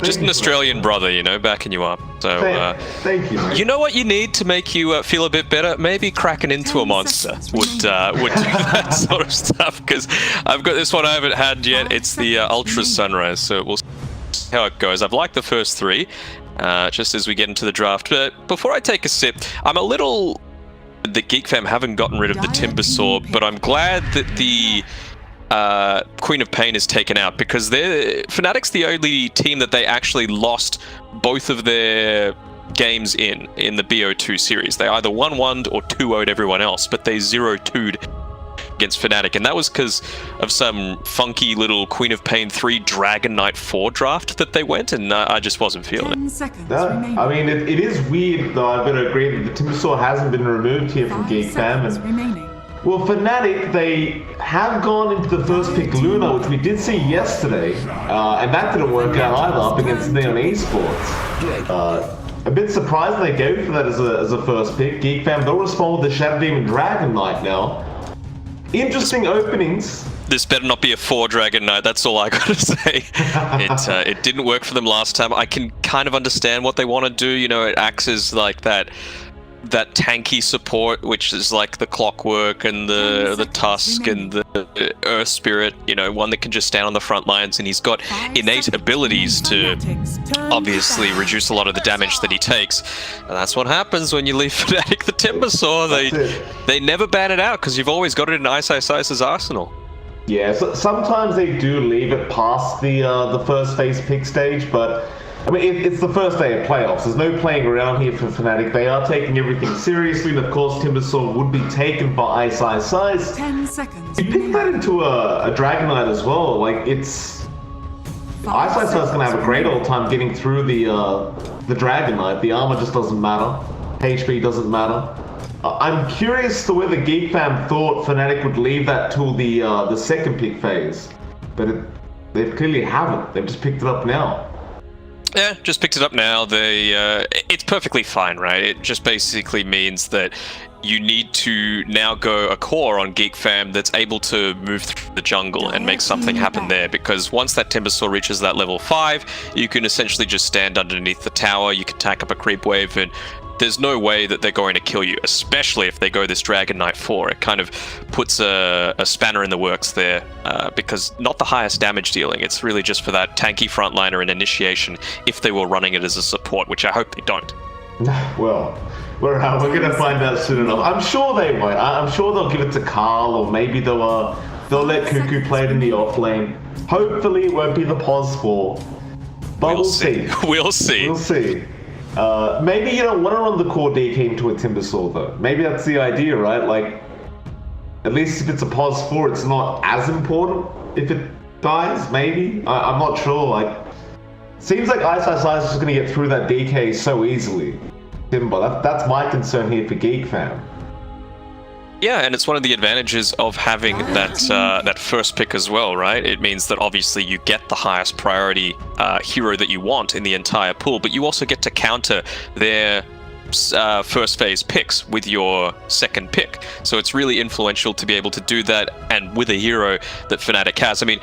Just an Australian brother, you know, backing you up. So, thank you, mate. You know what you need to make you feel a bit better? Maybe cracking into a monster would do that sort of stuff. Because I've got this one I haven't had yet. It's the Ultra Sunrise, so we'll see how it goes. I've liked the first three, just as we get into the draft. But before I take a sip, I'm a little... The Geekfam haven't gotten rid of the Timber Saw, but I'm glad that the Queen of Pain is taken out, because Fnatic's the only team that they actually lost both of their games in the BO2 series. They either 1-1'd or 2-0'd everyone else, but they 0-2'd against Fnatic, and that was because of some funky little Queen of Pain 3 Dragon Knight 4 draft that they went, and I just wasn't feeling it. I mean, it is weird, though. I've got to agree that the Timbersaw hasn't been removed here from Geekfam. Well, Fnatic, they have gone into the first pick Luna, which we did see yesterday, and that didn't work out either up against Neon Esports. A bit surprised they go for that as a first pick. Geekfam, they'll respond with the Shadow Demon Dragon Knight now. Interesting openings. This better not be a 4 Dragon Knight, that's all I gotta say. It didn't work for them last time. I can kind of understand what they want to do. You know, it acts as like that tanky support, which is like the Clockwork and the Tusk and the Earth Spirit, you know, one that can just stand on the front lines, and he's got innate abilities to obviously reduce a lot of the damage that he takes. And that's what happens when you leave Fnatic the Timber Saw. They never ban it out, because you've always got it in Ice's arsenal. Yeah, so sometimes they do leave it past the first phase pick stage, but I mean, it's the first day of playoffs. There's no playing around here for Fnatic. They are taking everything seriously, and of course, Timbersaw would be taken by Ice. 10 seconds. You pick that into a Dragon Knight as well. Like, it's... Ice is going to have a great old time getting through the Dragon Knight. The armor just doesn't matter. HP doesn't matter. I'm curious to whether Geekfam thought Fnatic would leave that till the second pick phase, but they clearly haven't. They've just picked it up now. Yeah, just picked it up now. It's perfectly fine, right? It just basically means that you need to now go a core on Geekfam that's able to move through the jungle and make something happen there, because once that Timbersaw reaches that level 5, you can essentially just stand underneath the tower, you can tack up a creep wave, and there's no way that they're going to kill you, especially if they go this Dragon Knight 4. It kind of puts a spanner in the works there, because not the highest damage dealing, it's really just for that tanky frontliner and initiation if they were running it as a support, which I hope they don't. Well, we're going to find out soon enough. I'm sure they won't. I'm sure they'll give it to Carl, or maybe they'll let Cuckoo play it in the off lane. Hopefully it won't be the pos 4. But we'll see. We'll see. We'll see. Maybe you don't want to run the core DK into a Timbersaw, though. Maybe that's the idea, right? Like, at least if it's a pos 4, it's not as important if it dies, maybe? I'm not sure. Like, seems like Ice is just going to get through that DK so easily. Timber, that's my concern here for Geekfam. Yeah, and it's one of the advantages of having that first pick as well, right? It means that obviously you get the highest priority hero that you want in the entire pool, but you also get to counter their first phase picks with your second pick. So it's really influential to be able to do that, and with a hero that Fnatic has. I mean,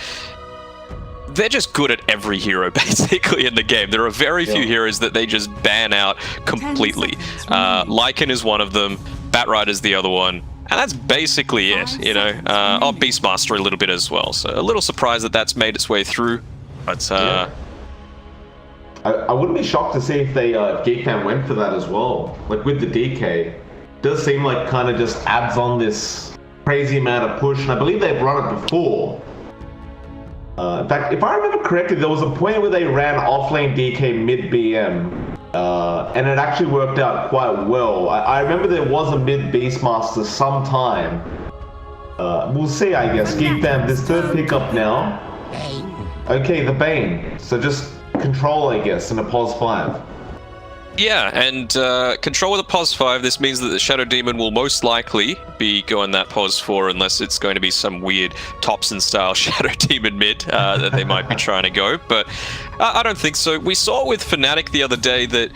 they're just good at every hero, basically, in the game. There are very few heroes that they just ban out completely. Lycan is one of them, Batrider's the other one, and that's basically it, you know. Beastmaster a little bit as well, so a little surprised that that's made its way through, but... I wouldn't be shocked to see if Geekfam went for that as well. Like, with the DK, it does seem like kind of just adds on this crazy amount of push, and I believe they've run it before. In fact, if I remember correctly, there was a point where they ran offlane DK mid-BM, and it actually worked out quite well. I remember there was a mid-Beastmaster sometime. We'll see, I guess. Geekfam, this third pickup now. Okay, the Bane. So just control, I guess, in a pos 5. Yeah, and control with a pos 5, this means that the Shadow Demon will most likely be going that pos 4, unless it's going to be some weird Thompson-style Shadow Demon mid that they might be trying to go, but I don't think so. We saw with Fnatic the other day that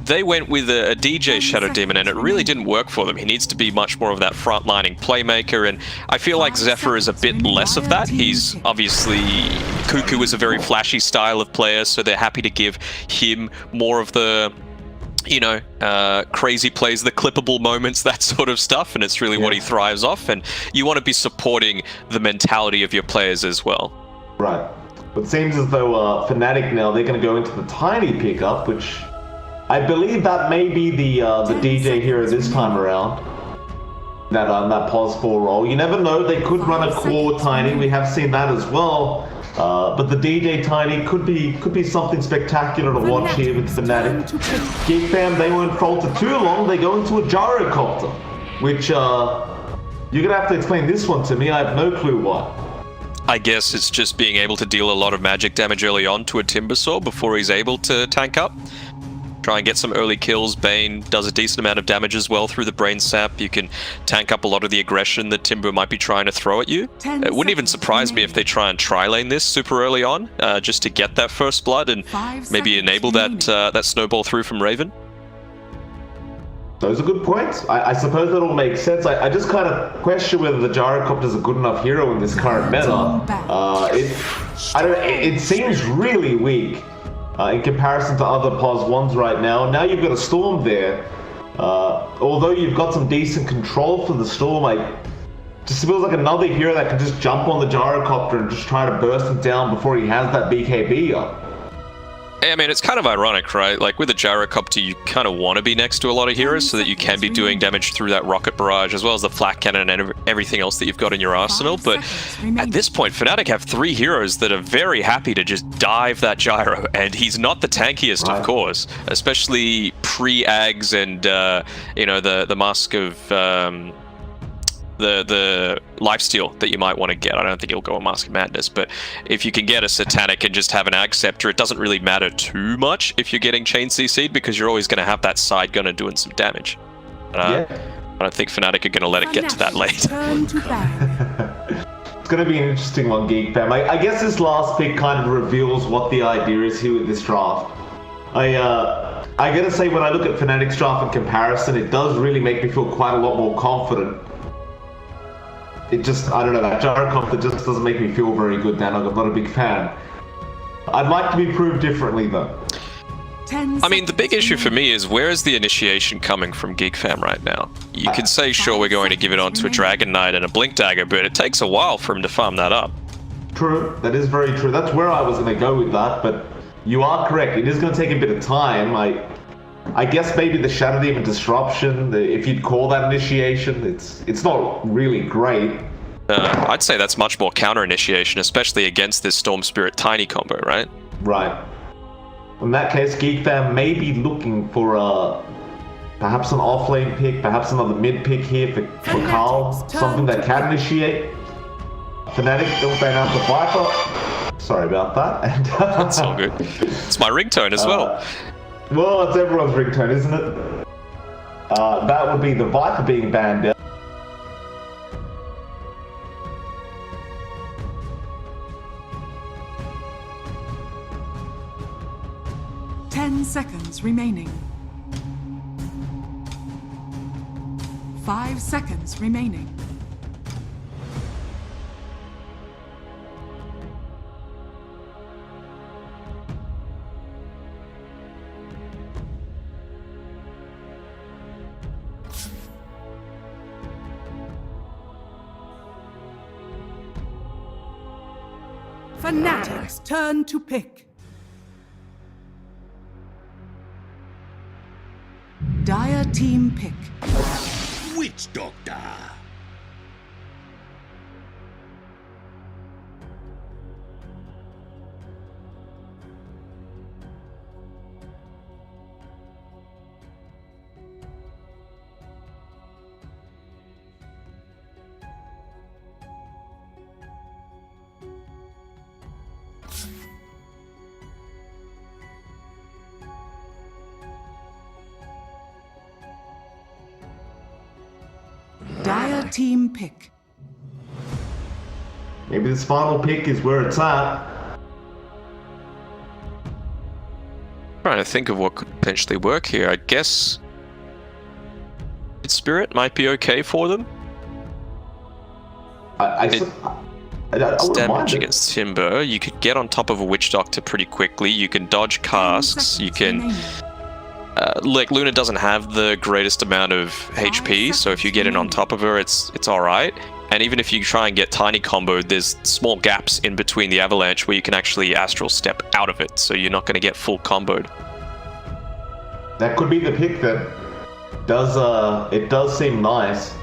they went with a DJ Shadow Demon, and it really didn't work for them. He needs to be much more of that frontlining playmaker, and I feel like Zephyr is a bit less of that. He's obviously... Cuckoo is a very flashy style of player, so they're happy to give him more of the... you know, crazy plays, the clippable moments, that sort of stuff, and it's really what he thrives off, and you want to be supporting the mentality of your players as well. Right. But it seems as though Fnatic now, they're going to go into the tiny pickup, which I believe that may be the DJ hero this time around. That pos 4 role. You never know, they could run a core tiny, we have seen that as well. But the DJ Tiny could be something spectacular to watch here with Fnatic. Geekfam, they won't falter too long, they go into a gyrocopter, which you're gonna have to explain this one to me, I have no clue why. I guess it's just being able to deal a lot of magic damage early on to a Timbersaw before he's able to tank up. Try and get some early kills. Bane does a decent amount of damage as well through the Brain Sap. You can tank up a lot of the aggression that Timber might be trying to throw at you. It wouldn't even surprise me if they try and tri-lane this super early on, just to get that first blood and maybe enable that snowball through from Raven. Those are good points. I suppose that all makes sense. I just kind of question whether the Gyrocopter is a good enough hero in this current meta. It seems really weak. In comparison to other POS 1s right now. Now you've got a Storm there. Although you've got some decent control for the Storm, just feels like another hero that can just jump on the Gyrocopter and just try to burst him down before he has that BKB up. I mean, it's kind of ironic, right? Like, with a Gyrocopter, you kind of want to be next to a lot of heroes so that you can be doing damage through that rocket barrage, as well as the flat cannon and everything else that you've got in your arsenal. But at this point, Fnatic have 3 heroes that are very happy to just dive that Gyro, and he's not the tankiest, of course, especially pre-Ags and, you know, the Mask of... the lifesteal that you might want to get. I don't think it'll go on Mask of Madness, but if you can get a Satanic and just have an Ag Scepter, it doesn't really matter too much if you're getting Chain CC'd, because you're always going to have that side gunner doing some damage. I don't think Fnatic are going to let it get to that late. It's going to be an interesting one, Geek Fam. I guess this last pick kind of reveals what the idea is here with this draft. I gotta say, when I look at Fnatic's draft in comparison, it does really make me feel quite a lot more confident. It just, I don't know, that Gyrocopter just doesn't make me feel very good now. I'm not a big fan. I'd like to be proved differently, though. I mean, the big issue for me is, where is the initiation coming from Geekfam right now? You can say, sure, we're going to give it on to a Dragon Knight and a Blink Dagger, but it takes a while for him to farm that up. True, that is very true. That's where I was going to go with that, but you are correct. It is going to take a bit of time. I guess maybe the Shadow Demon Disruption, if you'd call that initiation, it's not really great. I'd say that's much more counter-initiation, especially against this Storm Spirit Tiny combo, right? Right. In that case, Geekfam may be looking for perhaps an off-lane pick, perhaps another mid pick here for Carl, something that can initiate. Fnatic, don't ban out the Viper. Sorry about that. That's all good. It's my ringtone as well. Well, it's everyone's ringtone, isn't it? That would be the Viper being banned out. Seconds remaining. 5 seconds remaining. Fnatic's turn to pick. Dire team pick. Witch Doctor. Dire team pick. Maybe this final pick is where it's at. Trying to think of what could potentially work here. I guess Spirit might be okay for them. I wouldn't Damage mind it. against Timber. You could get on top of a Witch Doctor pretty quickly. You can dodge casks. You can. Like Luna doesn't have the greatest amount of HP, so if you get in on top of her, it's all right. And even if you try and get tiny comboed, there's small gaps in between the avalanche where you can actually astral step out of it, so you're not going to get full comboed. That could be the pick that does. It does seem nice.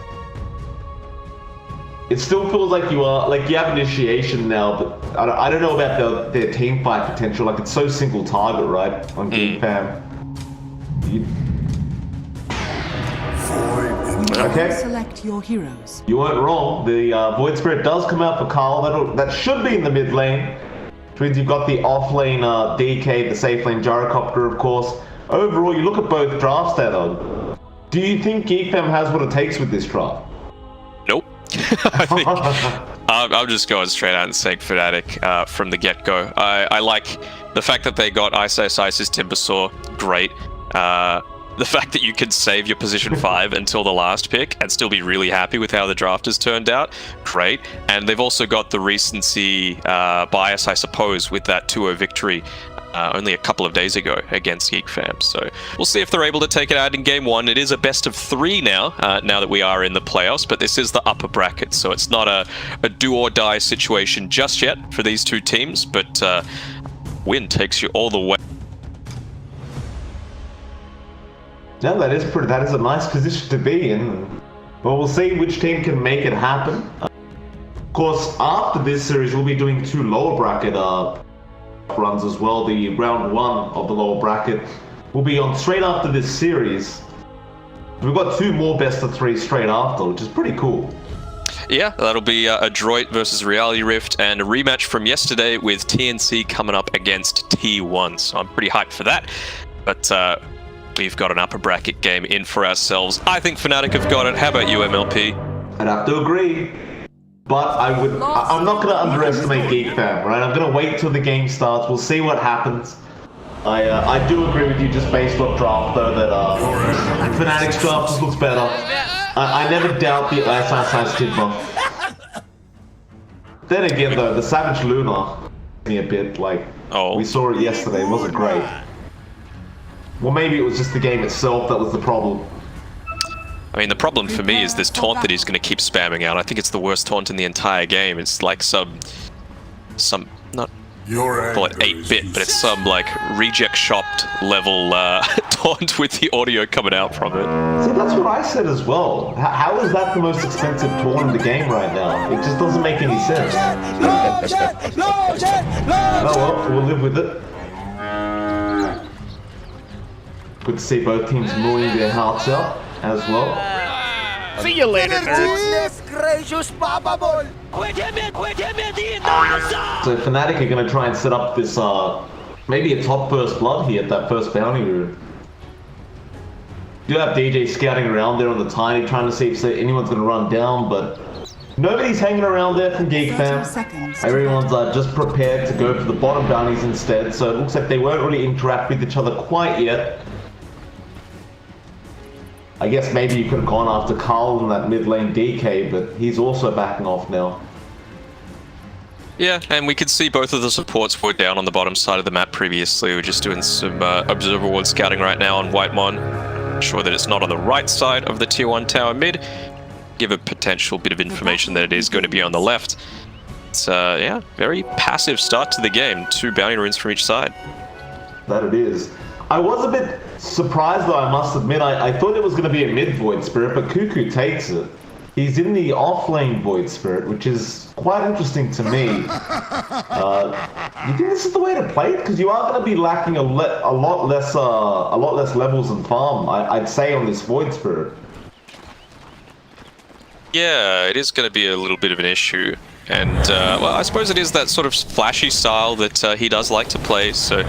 It still feels like you have initiation now, but I don't know about their team fight potential. Like it's so single target, right? On Geekfam. Okay. Select your heroes. You weren't wrong. The Void Spirit does come out for Carl. That should be in the mid lane. Which means you've got the off lane DK, the safe lane Gyrocopter, of course. Overall, you look at both drafts there, though. Do you think Geekfam has what it takes with this draft? Nope. I think I'm just going straight out and saying Fnatic from the get-go. I like the fact that they got Ice Ice's Timbersaw. Great. The fact that you can save your position 5 until the last pick and still be really happy with how the draft has turned out, great. And they've also got the recency bias, I suppose, with that 2-0 victory only a couple of days ago against Geekfam. So we'll see if they're able to take it out in game 1. It is a best of 3 now, now that we are in the playoffs, but this is the upper bracket, so it's not a do-or-die situation just yet for these two teams, but win takes you all the way. Yeah, that is a nice position to be in. Well, we'll see which team can make it happen. Of course, after this series, we'll be doing 2 lower bracket runs as well. The round 1 of the lower bracket will be on straight after this series. We've got 2 more best of 3 straight after, which is pretty cool. Yeah, that'll be Adroit versus Reality Rift and a rematch from yesterday with TNC coming up against T1. So I'm pretty hyped for that. But we've got an upper bracket game in for ourselves. I think Fnatic have got it. How about you, MLP? I'd have to agree. But I'm not going to underestimate Geekfam, right? I'm going to wait till the game starts. We'll see what happens. I do agree with you just based on draft, though, that Fnatic's draft just looks better. I never doubt the Ice Timber. Then again, though, the Savage Luna, me a bit, like, we saw it yesterday, it wasn't great. Well, maybe it was just the game itself that was the problem. I mean, the problem for me is this taunt that he's going to keep spamming out. I think it's the worst taunt in the entire game. It's like some not call it 8-bit, but it's some like reject shopped level taunt with the audio coming out from it. See, that's what I said as well. How is that the most expensive taunt in the game right now? It just doesn't make any sense. Oh well, we'll live with it. Good to see both teams mooing their hearts out as well. See you later, nerds. So Fnatic are going to try and set up this, maybe a top first blood here at that first bounty room. You have DJ scouting around there on the tiny, trying to see if anyone's going to run down, but nobody's hanging around there from Geekfam. Everyone's just prepared to go for the bottom bounties instead, so it looks like they won't really interact with each other quite yet. I guess maybe you could have gone after Carl in that mid lane DK, but he's also backing off now. Yeah, and we could see both of the supports were down on the bottom side of the map previously. We're just doing some observer ward scouting right now on Whitemon. Sure that it's not on the right side of the tier 1 tower mid. Give a potential bit of information that it is going to be on the left. It's yeah, very passive start to the game. 2 bounty runes from each side. That it is. I was a bit surprised, though, I must admit. I thought it was going to be a mid Void Spirit, but Cuckoo takes it. He's in the off-lane Void Spirit, which is quite interesting to me. You think this is the way to play it? Because you are going to be lacking a lot less levels and farm, I'd say, on this Void Spirit. Yeah, it is going to be a little bit of an issue. And, well, I suppose it is that sort of flashy style that he does like to play, so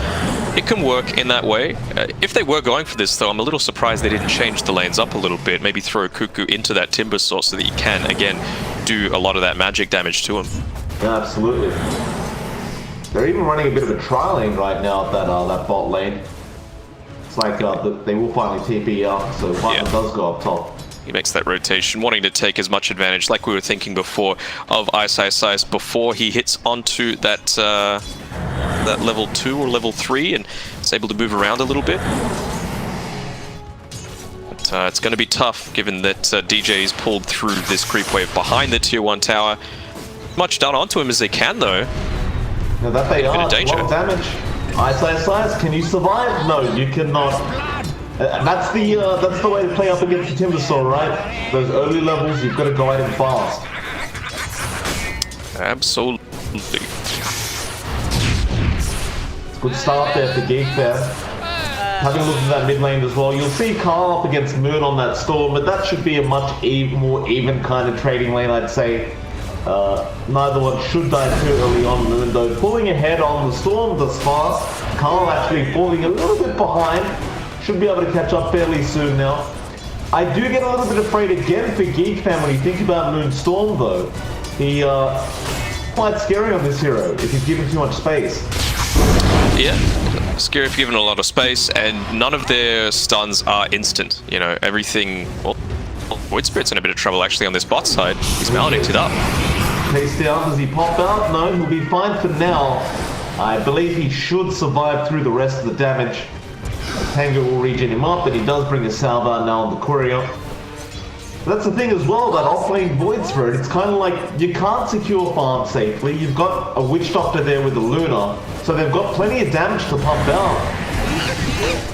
it can work in that way. If they were going for this, though, I'm a little surprised they didn't change the lanes up a little bit. Maybe throw Cuckoo into that Timber source so that you can, again, do a lot of that magic damage to him. Yeah, absolutely. They're even running a bit of a tri lane right now at that bot lane. looks like they will finally TP up, so Vital does go up top. He makes that rotation, wanting to take as much advantage, like we were thinking before, of Ice before he hits onto that that level 2 or level 3 and is able to move around a little bit. But it's going to be tough, given that DJ's pulled through this creep wave behind the tier 1 tower. Much done onto him as they can, though. Now that they are, a lot of damage. Ice, can you survive? No, you cannot. That's the way to play up against the Timbersaw, right? Those early levels, you've got to go at him fast. Absolutely. It's a good start there for Geek there. Having a look at that mid lane as well, you'll see Carl up against Moon on that Storm, but that should be a much more even kind of trading lane, I'd say. Neither one should die too early on. Moon though pulling ahead on the Storm thus far. Carl actually falling a little bit behind. Should be able to catch up fairly soon now. I do get a little bit afraid again for Geekfam when you think about Moonstorm though. He quite scary on this hero if he's given too much space. Yeah, scary if given a lot of space, and none of their stuns are instant. You know, everything. Well, Void Spirit's in a bit of trouble actually on this bot side. He's maledicted up. Pace down, does he pop out? No, he'll be fine for now. I believe he should survive through the rest of the damage. Tango will regen him up, and he does bring a salve out now on the courier. But that's the thing as well about offlane Void Spirit. It's kind of like you can't secure farm safely. You've got a Witch Doctor there with a Luna, so they've got plenty of damage to pump out.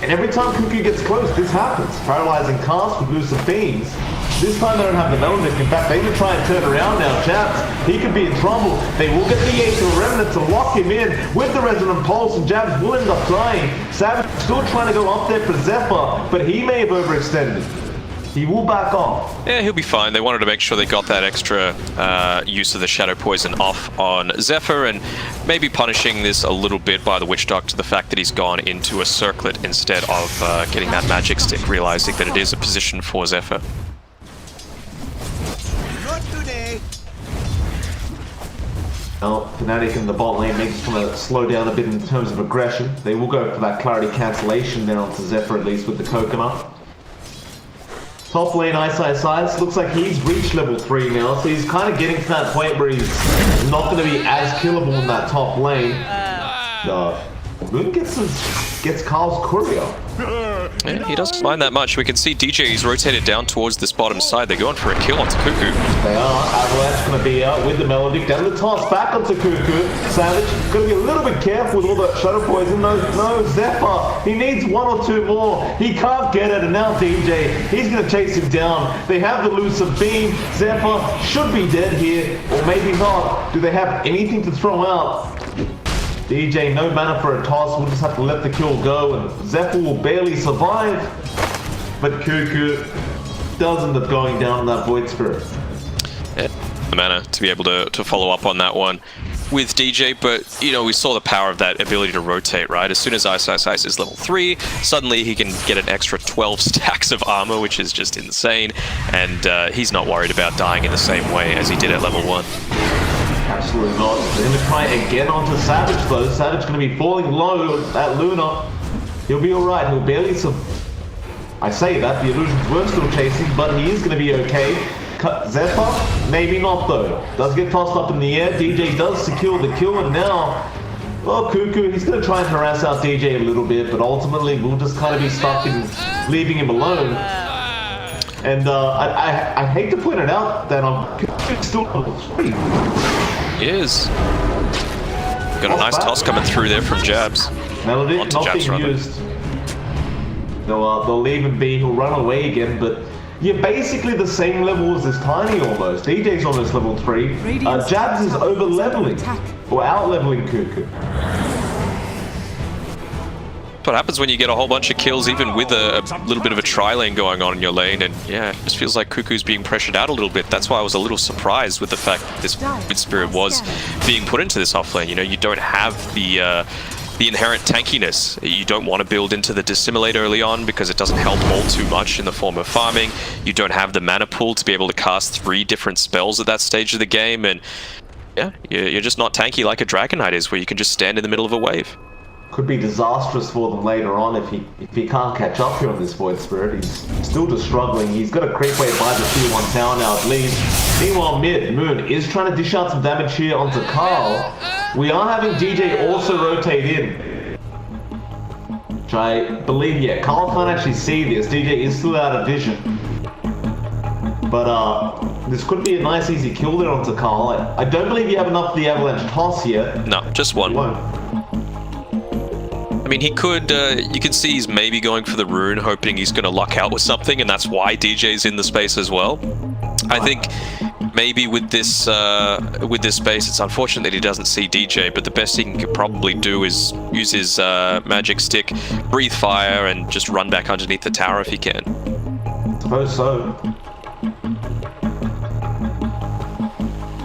And every time Cuckoo gets close, this happens. Paralyzing cast with Lucid Beams. This time they don't have the Melodic. In fact, they can try and turn around now. Jabs, he could be in trouble. They will get the Aether Remnant to lock him in with the Resonant Pulse, and Jabs will end up dying. Savage still trying to go up there for Zephyr, but he may have overextended. He will back off. Yeah, he'll be fine. They wanted to make sure they got that extra use of the Shadow Poison off on Zephyr, and maybe punishing this a little bit by the Witch Doctor, the fact that he's gone into a circlet instead of getting that magic stick, realizing that it is a position for Zephyr. Not today. Now, Fnatic in the bot lane may just want to slow down a bit in terms of aggression. They will go for that clarity cancellation there onto Zephyr, at least with the coconut. Top lane Ice. Looks like he's reached level 3 now, so he's kind of getting to that point where he's not going to be as killable in that top lane. Moon gets Carl's courier. Yeah, he doesn't mind that much. We can see DJ, he's rotated down towards this bottom side. They're going for a kill onto Cuckoo. They are. Avalanche going to be out with the Melodic. Down the toss back onto Cuckoo. Savage going to be a little bit careful with all that Shadow Poison. No, Zephyr. He needs 1 or 2 more. He can't get it, and now DJ, he's going to chase him down. They have the Lucid Beam. Zephyr should be dead here, or maybe not. Do they have anything to throw out? DJ, no mana for a toss, we'll just have to let the kill go, and Zephyr will barely survive. But Cuckoo does end up going down in that Void Spirit. Yeah, the mana to be able to follow up on that one with DJ, but you know, we saw the power of that ability to rotate, right? As soon as Ice is level 3, suddenly he can get an extra 12 stacks of armor, which is just insane, and he's not worried about dying in the same way as he did at level 1. Absolutely not. They're going to try again onto Savage though. Savage going to be falling low at Luna. He'll be alright. He'll barely I say that, the illusions were still chasing, but he is going to be okay. Zephyr? Maybe not though. Does get tossed up in the air. DJ does secure the kill, and now, well, Cuckoo, he's going to try and harass out DJ a little bit, but ultimately we'll just kind of be stuck in leaving him alone. And I hate to point it out that I'm still level 3. He is. Got a nice toss coming through there from Jabs. Melody Onto not Jabs, being rather. used. They'll leave him be. He'll run away again, but you're basically the same level as this Tiny almost. DJ's almost level 3. Jabs is over leveling or out leveling Cuckoo. What happens when you get a whole bunch of kills, even with a little bit of a tri-lane going on in your lane, and yeah, it just feels like Cuckoo's being pressured out a little bit. That's why I was a little surprised with the fact that this Void Spirit was being put into this off lane. You know, you don't have the inherent tankiness. You don't want to build into the Dissimulate early on because it doesn't help all too much in the form of farming. You don't have the mana pool to be able to cast 3 different spells at that stage of the game, and yeah, you're just not tanky like a Dragon Knight is, where you can just stand in the middle of a wave. could be disastrous for them later on if he can't catch up here on this Void Spirit. He's still just struggling. He's got a creep wave by the Tier 1 tower now at least. Meanwhile, mid, Moon is trying to dish out some damage here onto Carl. We are having DJ also rotate in. Which I believe, yeah, Carl can't actually see this. DJ is still out of vision. But this could be a nice easy kill there onto Carl. I don't believe you have enough of the Avalanche toss yet. No, just one. I mean, he could, you can see he's maybe going for the rune, hoping he's going to luck out with something, and that's why DJ's in the space as well. I think maybe with this space, it's unfortunate that he doesn't see DJ, but the best he can probably do is use his magic stick, breathe fire, and just run back underneath the tower if he can. I suppose so.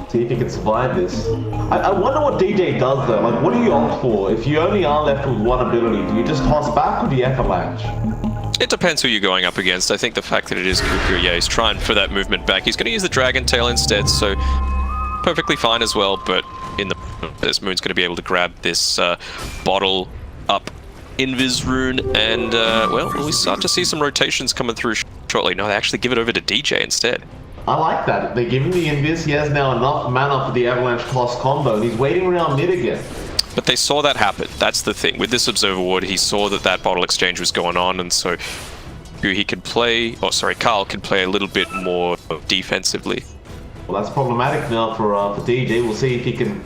See if he can survive this. I wonder what DJ does though. Like, what do you opt for? If you only are left with one ability, do you just toss back or do you avalanche? It depends who you're going up against. I think the fact that it is Cuckoo, yeah, he's trying for that movement back. He's going to use the Dragon Tail instead, so perfectly fine as well, but in the this Moon's going to be able to grab this bottle up Invis rune, and well, we start to see some rotations coming through shortly. No, they actually give it over to DJ instead. I like that. They give him the Invis. He has now enough mana for the Avalanche toss combo, and he's waiting around mid again. But they saw that happen. That's the thing. With this Observer Ward, he saw that that bottle exchange was going on, and so he could play, oh sorry, Carl can play a little bit more defensively. Well, that's problematic now for DJ. We'll see if he can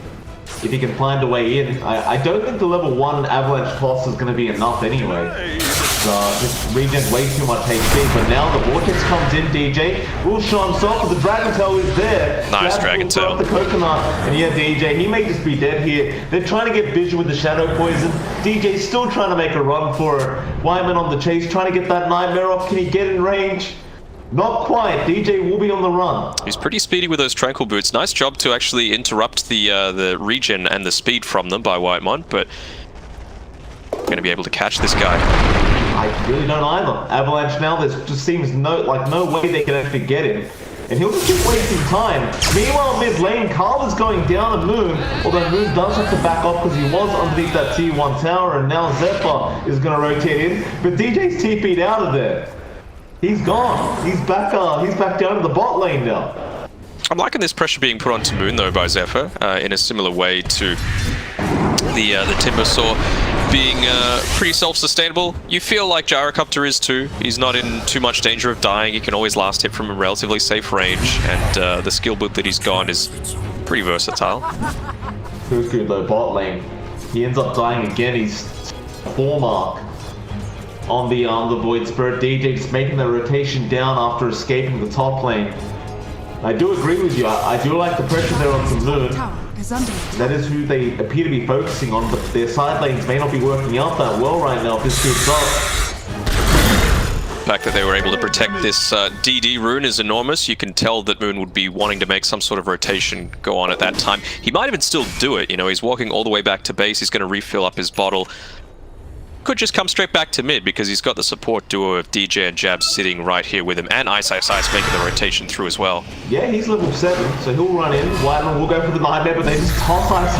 find a way in. I don't think the level 1 Avalanche toss is going to be enough anyway. Just regen way too much HP, but now the Vortex comes in, DJ will show himself, but the Dragon Tail is there. Nice Dragon Tail. The coconut, and yeah, DJ, he may just be dead here. They're trying to get vision with the Shadow Poison. DJ's still trying to make a run for it. Wyman on the chase, trying to get that Nightmare off. Can he get in range? Not quite. DJ will be on the run. He's pretty speedy with those Tranquil Boots. Nice job to actually interrupt the regen and the speed from them by Whitemon, but going to be able to catch this guy. I really don't either. Avalanche now, there just seems no way they can actually get him. And he'll just keep wasting time. Meanwhile, mid lane, Carl is going down to Moon, although Moon does have to back off because he was underneath that Tier 1 tower, and now Zephyr is going to rotate in. But DJ's TP'd out of there. He's gone. He's back down to the bot lane now. I'm liking this pressure being put onto Moon though by Zephyr, in a similar way to the Timbersaw being pretty self-sustainable. You feel like Gyrocopter is too. He's not in too much danger of dying. He can always last hit from a relatively safe range, and the skill book that he's got is pretty versatile. Cuckoo though, bot lane. He ends up dying again. He's 4 mark on the Void Spirit. DJ just making the rotation down after escaping the top lane. I do agree with you. I do like the pressure there on some Moon. That is who they appear to be focusing on, but their side lanes may not be working out that well right now if this keeps up. The fact that they were able to protect this DD rune is enormous. You can tell that Moon would be wanting to make some sort of rotation go on at that time. He might even still do it, you know, he's walking all the way back to base, he's going to refill up his bottle. Could just come straight back to mid because he's got the support duo of DJ and Jab sitting right here with him, and Ice making the rotation through as well. Yeah, he's level 7, so he'll run in. Whiteman will go for the Nightmare, but they just toss Ice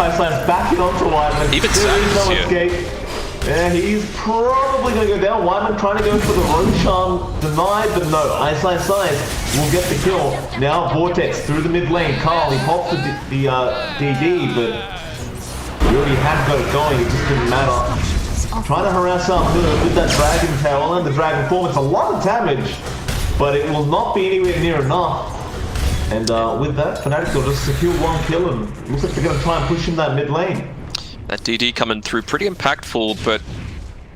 back it onto Whiteman. Even Savage here. Yeah, he's probably going to go down. Wyman trying to go for the Roshan, denied, but no. Ice will get the kill. Now Vortex through the mid lane. Carl, he pops the DD, but he already had got it going. It just didn't matter. Trying to harass out with that Dragon Tail and the Dragon Form. It's a lot of damage, but it will not be anywhere near enough. And with that, Fnatic will just secure 1 kill, and looks like they're going to try and push him that mid lane. That DD coming through pretty impactful, but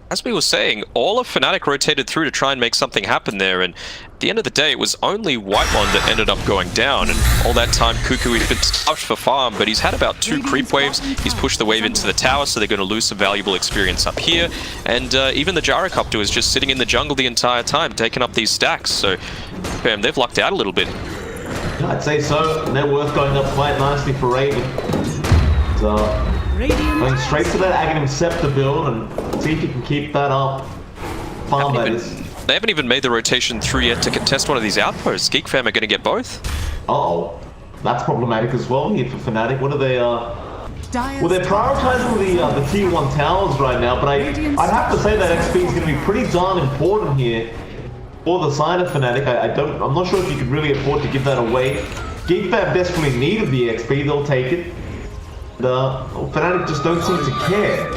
as we were saying, all of Fnatic rotated through to try and make something happen there, and at the end of the day, it was only Whitemon that ended up going down, and all that time Cuckoo has been stuffed for farm, but he's had about 2 creep waves. He's pushed the wave into the tower, so they're going to lose some valuable experience up here, and even the Gyrocopter is just sitting in the jungle the entire time, taking up these stacks, so bam, they've lucked out a little bit. I'd say so. Net worth going up quite nicely for Raven. Going straight to that Aghanim Scepter build and see if you can keep that up. Farm that is. They haven't even made the rotation through yet to contest one of these outposts. Geekfam are going to get both. Uh-oh. That's problematic as well here for Fnatic. What are they, Well, they're prioritizing the tier 1 towers right now, but I'd have to say that XP is going to be pretty darn important here for the side of Fnatic. I'm not sure if you could really afford to give that away. Geekfam desperately needed the XP, they'll take it. Fnatic just don't seem to care.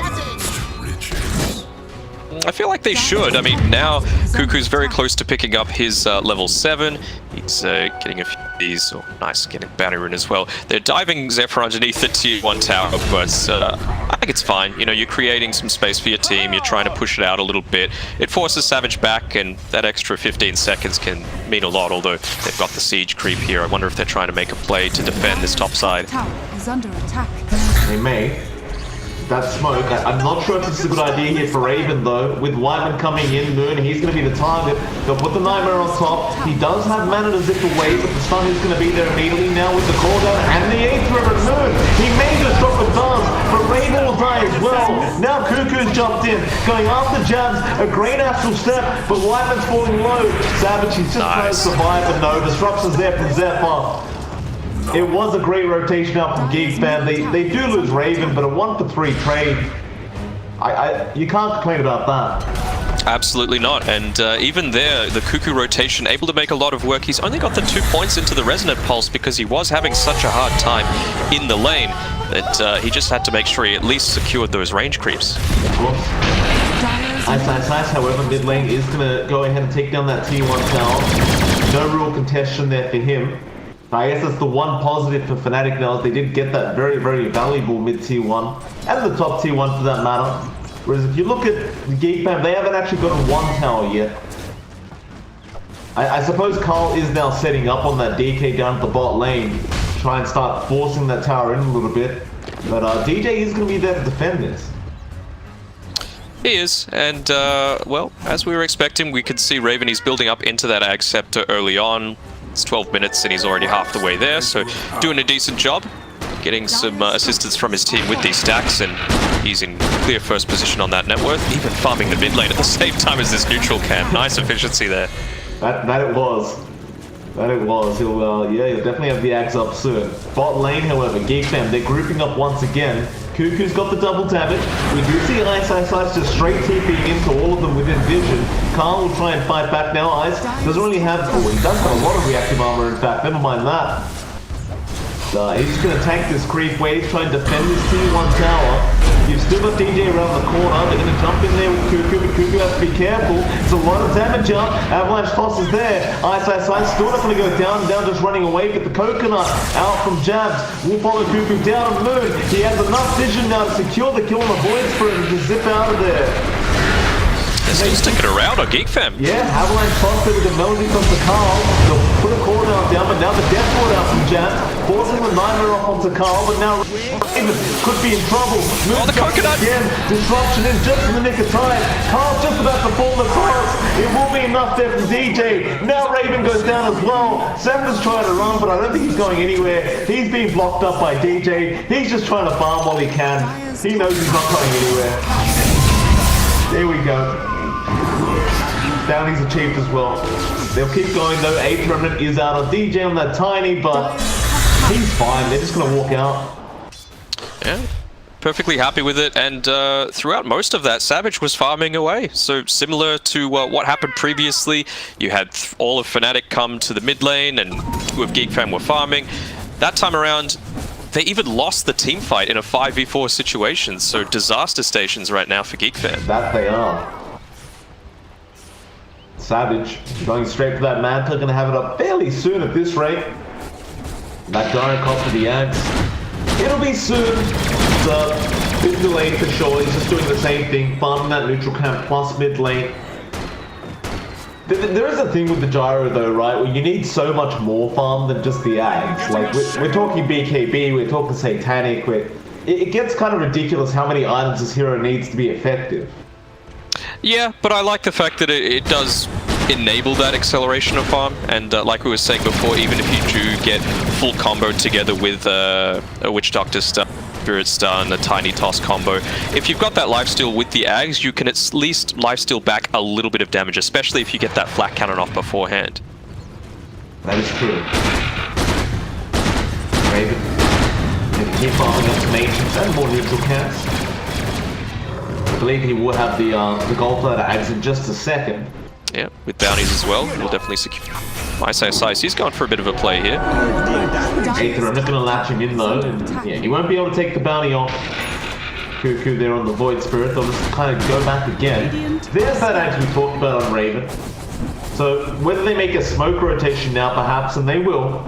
I feel like they should. I mean, now Cuckoo's very close to picking up his level 7. He's getting a few of these. Oh, nice, getting Bounty Rune as well. They're diving Zephyr underneath the tier 1 tower, but I think it's fine. You know, you're creating some space for your team. You're trying to push it out a little bit. It forces Savage back, and that extra 15 seconds can mean a lot, although they've got the siege creep here. I wonder if they're trying to make a play to defend this top side. Tower is under attack. They may. That smoke, I'm not sure if this is a good idea here for Raven though. With Whiteman coming in, Moon, he's going to be the target. They'll put the Nightmare on top. He does have mana to zip away, but the stun is going to be there immediately now with the cooldown and the Aether of Moon. He may just drop a dance, but Raven will die as well. Now Cuckoo's jumped in, going after Jabs, a great astral step, but Whiteman's falling low. Savage, he's just trying to survive, but no, Disruption's there from Zephyr. It was a great rotation out from Geekfam. They do lose Raven, but a 1-for-3 trade. You can't complain about that. Absolutely not. And even there, the Cuckoo rotation able to make a lot of work. He's only got the 2 points into the Resonant Pulse because he was having such a hard time in the lane that he just had to make sure he at least secured those range creeps. Of course. Nice, however, mid lane is going to go ahead and take down that tier 1 tower. No real contestation there for him. I guess that's the one positive for Fnatic now, is they did get that very, very valuable mid-tier 1, and the top tier 1 for that matter. Whereas if you look at the Geekfam, they haven't actually gotten 1 tower yet. I suppose Carl is now setting up on that DK down at the bot lane, to try and start forcing that tower in a little bit. But DJ is going to be there to defend this. He is, and well, as we were expecting, we could see Raven, he's building up into that Ag Scepter early on. It's 12 minutes and he's already half the way there, so doing a decent job. Getting some assistance from his team with these stacks, and he's in clear first position on that net worth, even farming the mid lane at the same time as this neutral camp. Nice efficiency there. That it was. That it was. He'll definitely have the Ags up soon. Bot lane, however, Geekfam, they're grouping up once again. Cuckoo's got the double damage. We do see Ice just straight TPing into all of them within vision. Carl will try and fight back now. Ice doesn't really have... Oh, he does have a lot of reactive armor, in fact. Never mind that. He's just going to tank this creep wave, try and defend this tier 1 tower. You've still got DJ around the corner. They're going to jump in there with Cuckoo, but Cuckoo has to be careful. It's a lot of damage up. Avalanche Toss is there. Ice still not going to go down, just running away. But the Coconut out from Jabs will follow Cuckoo down on Moon. He has enough vision now to secure the kill on the Void Spirit and just zip out of there. They're still sticking around on Geekfam. Yeah, Avalanche Toss there with the melody from the Carl. They'll put a cooldown down, but now the Death Ward out from Jabs, forcing the Nightmare off onto Carl, but now Raven could be in trouble. Oh, the Coconut! Again, Disruption in just in the nick of time. Carl's just about to fall across. It will be enough there from DJ. Now Raven goes down as well. Seven's trying to run, but I don't think he's going anywhere. He's being blocked up by DJ. He's just trying to farm while he can. He knows he's not going anywhere. There we go. Bounty's achieved as well. They'll keep going though. Aether Remnant is out on DJ on that tiny, but he's fine. They're just going to walk out. Yeah, perfectly happy with it. And throughout most of that, Savage was farming away. So similar to what happened previously, you had all of Fnatic come to the mid lane and two of Geekfam were farming. That time around, they even lost the team fight in a 5v4 situation. So disaster stations right now for Geekfam. That they are. Savage going straight for that Manta, going to have it up fairly soon at this rate. That direct off to the Axe. It'll be soon. It's a bit delayed for sure. He's just doing the same thing, farming that neutral camp plus mid lane. There is a thing with the gyro though, right? Where you need so much more farm than just the Axe. Like we're talking BKB, we're talking Satanic. It gets kind of ridiculous how many items this hero needs to be effective. Yeah, but I like the fact that it does enable that acceleration of farm, and like we were saying before, even if you do get full combo together with a Witch Doctor Star, Spirit Star, and a Tiny Toss combo, if you've got that lifesteal with the Ags, you can at least lifesteal back a little bit of damage, especially if you get that flat cannon off beforehand. That is true. Raven. And keep farming up some ancients and more neutral camps. I believe he will have the gold player ads in just a second. Yeah, with bounties as well, he'll definitely secure. Ice, he's going for a bit of a play here. Aether, I'm not going to latch him in though. And, yeah, he won't be able to take the bounty off Cuckoo there on the Void Spirit. They'll just kind of go back again. There's that ads we talked about on Raven. So whether they make a smoke rotation now perhaps, and they will.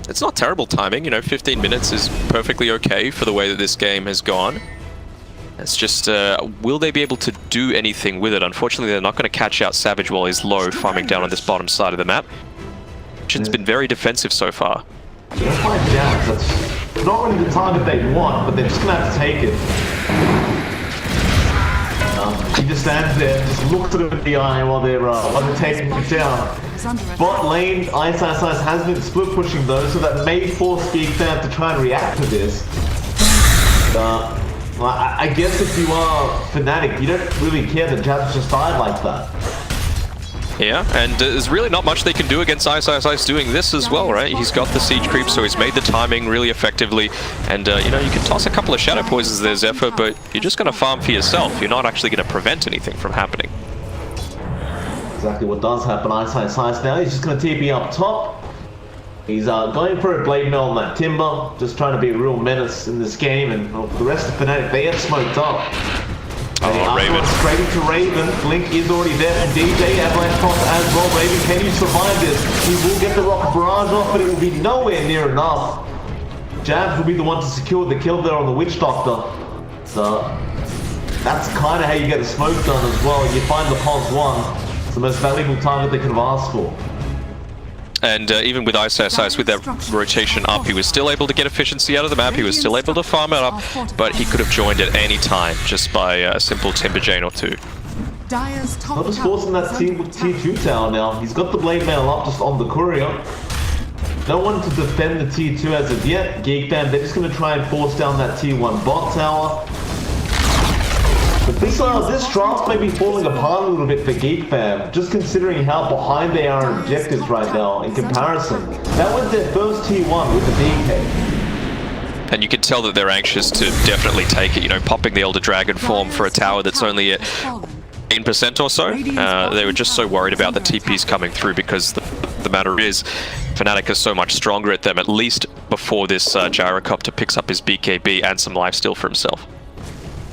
It's not terrible timing, you know, 15 minutes is perfectly okay for the way that this game has gone. It's just, will they be able to do anything with it? Unfortunately, they're not going to catch out Savage while he's low, farming down on this bottom side of the map. It's been very defensive so far. They'll find out. That's not really the target they want, but they're just going to have to take it. He just stands there, just looks at him in the eye while they're taking it down. Bot lane, Ice has been split pushing though, so that may force Geekfam to try and react to this. I guess if you are Fnatic, you don't really care that Jab's just died like that. Yeah, and there's really not much they can do against Ice doing this as well, right? He's got the siege creep, so he's made the timing really effectively. And, you know, you can toss a couple of shadow poisons there, Zephyr, but you're just going to farm for yourself. You're not actually going to prevent anything from happening. Exactly what does happen. Ice now, he's just going to TP up top. He's going for a blade mail on that timber, just trying to be a real menace in this game, and the rest of Fnatic, they get smoked up. Raven. Straight into Raven. Blink is already there from DJ. Avalanche Cross as well. Raven, can you survive this? He will get the rocket barrage off, but it will be nowhere near enough. Jabs will be the one to secure the kill there on the Witch Doctor. So that's kind of how you get a smoke done as well. You find the Pulse 1. It's the most valuable target they could have asked for. And even with Ice, with that rotation up, he was still able to get efficiency out of the map, he was still able to farm it up, but he could have joined at any time just by a simple Timberjane or two. Not just forcing that T2 tower now. He's got the blade mail up just on the courier. No one to defend the T2 as of yet. Geekfam, they're just going to try and force down that T1 bot tower. But this draft may be falling apart a little bit for Geekfam, just considering how behind they are in objectives right now in comparison. That was their first T1 with the DK. And you can tell that they're anxious to definitely take it, you know, popping the Elder Dragon form for a tower that's only at 10% or so. They were just so worried about the TPs coming through because the matter is, Fnatic is so much stronger at them, at least before this Gyrocopter picks up his BKB and some lifesteal for himself.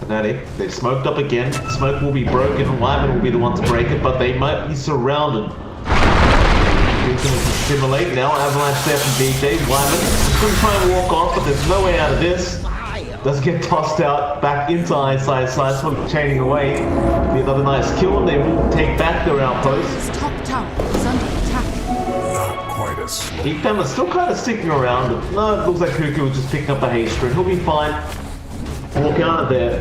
Fnatic, they've smoked up again. Smoke will be broken. Lyman will be the one to break it, but they might be surrounded. He's going to simulate now. Avalanche there from DJ. Lyman is going to try and walk off, but there's no way out of this. Does get tossed out back into Ice. Smoke chaining away. Be another nice kill, and they will take back their outpost. Top tower is under attack. Not quite as slow. Geekfam is still kind of sticking around. No, it looks like Cuckoo was just picking up a haste string. He'll be fine. Walk out of there.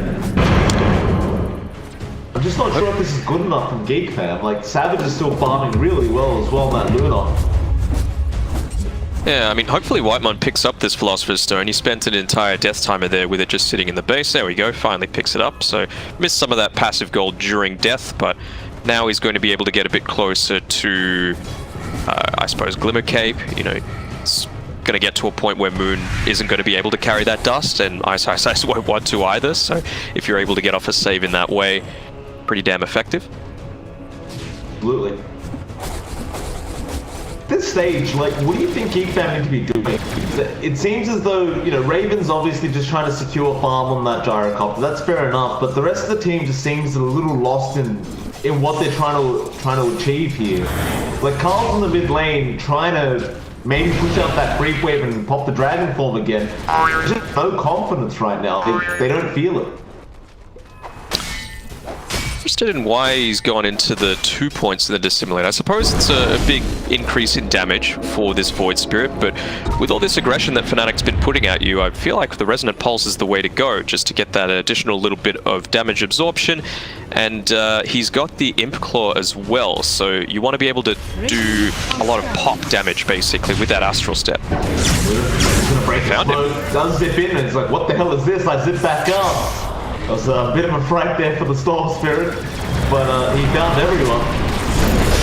I'm just not sure if this is good enough from Geekfam. Like, Savage is still farming really well as well, that Luna. Yeah, I mean, hopefully Whitemon picks up this Philosopher's Stone. He spent an entire death timer there with it just sitting in the base. There we go, finally picks it up. So, missed some of that passive gold during death, but now he's going to be able to get a bit closer to, I suppose, Glimmer Cape. You know, it's going to get to a point where Moon isn't going to be able to carry that dust, and Ice won't want to either. So, if you're able to get off a save in that way, pretty damn effective. Absolutely. This stage, like, what do you think Geekfam need to be doing? It seems as though, you know, Raven's obviously just trying to secure farm on that Gyrocopter. That's fair enough, but the rest of the team just seems a little lost in what they're trying to achieve here. Like, Carl's in the mid lane trying to maybe push out that creep wave and pop the dragon form again. Just no confidence right now. They don't feel it. Interested in why he's gone into the 2 points in the Dissimulate. I suppose it's a big increase in damage for this Void Spirit, but with all this aggression that Fnatic's been putting at you, I feel like the Resonant Pulse is the way to go, just to get that additional little bit of damage absorption. And he's got the Imp Claw as well, so you want to be able to do a lot of pop damage, basically, with that Astral Step. Found him. Does zip in, and it's like, what the hell is this? I zip back out. It was a bit of a fright there for the Storm Spirit, but he found everyone.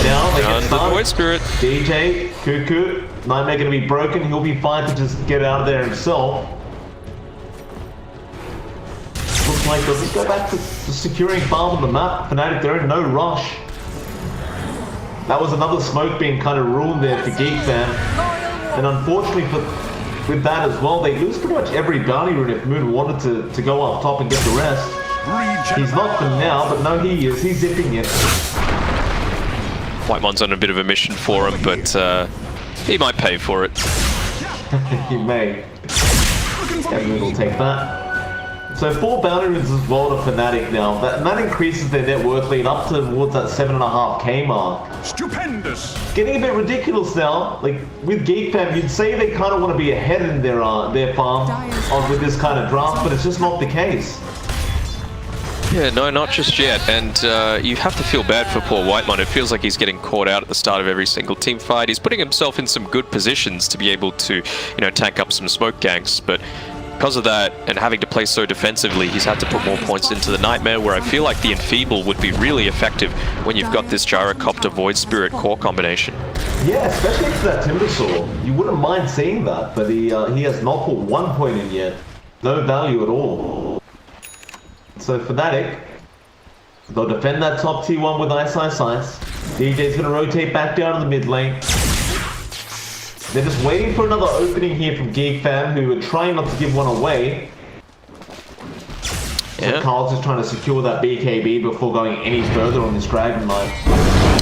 Now they get started. The Void Spirit. DJ, Cuckoo, Nightmare going to be broken. He'll be fine to just get out of there himself. Looks like they'll just go back to securing farm on the map. Fnatic, they're in no rush. That was another smoke being kind of ruined there for Geekfam. And unfortunately with that as well, they lose pretty much every bounty rune if Moon wanted to go up top and get the rest. He's not for now, but no, he is. He's zipping it. Whitemon's on a bit of a mission for him, but he might pay for it. He may. And Moon will take that. So 4 bounty runes as well to Fnatic now. That increases their net worth lead up towards that 7.5k mark. Stupendous. Getting a bit ridiculous now. Like with Geekfam, you'd say they kind of want to be ahead in their farm with this kind of draft, but it's just not the case. Yeah, no, not just yet. And you have to feel bad for poor Whitemon. It feels like he's getting caught out at the start of every single team fight. He's putting himself in some good positions to be able to, tank up some smoke ganks, but because of that, and having to play so defensively, he's had to put more points into the Nightmare, where I feel like the Enfeeble would be really effective when you've got this Gyrocopter Void Spirit core combination. Yeah, especially for that Timbersaw. You wouldn't mind seeing that, but he has not put 1 point in yet. No value at all. So Fnatic, they'll defend that top T1 with Ice. DJ's going to rotate back down to the mid lane. They're just waiting for another opening here from Geekfam, who are trying not to give one away. So Yeah. Carl's just trying to secure that BKB before going any further on this Dragon Knight.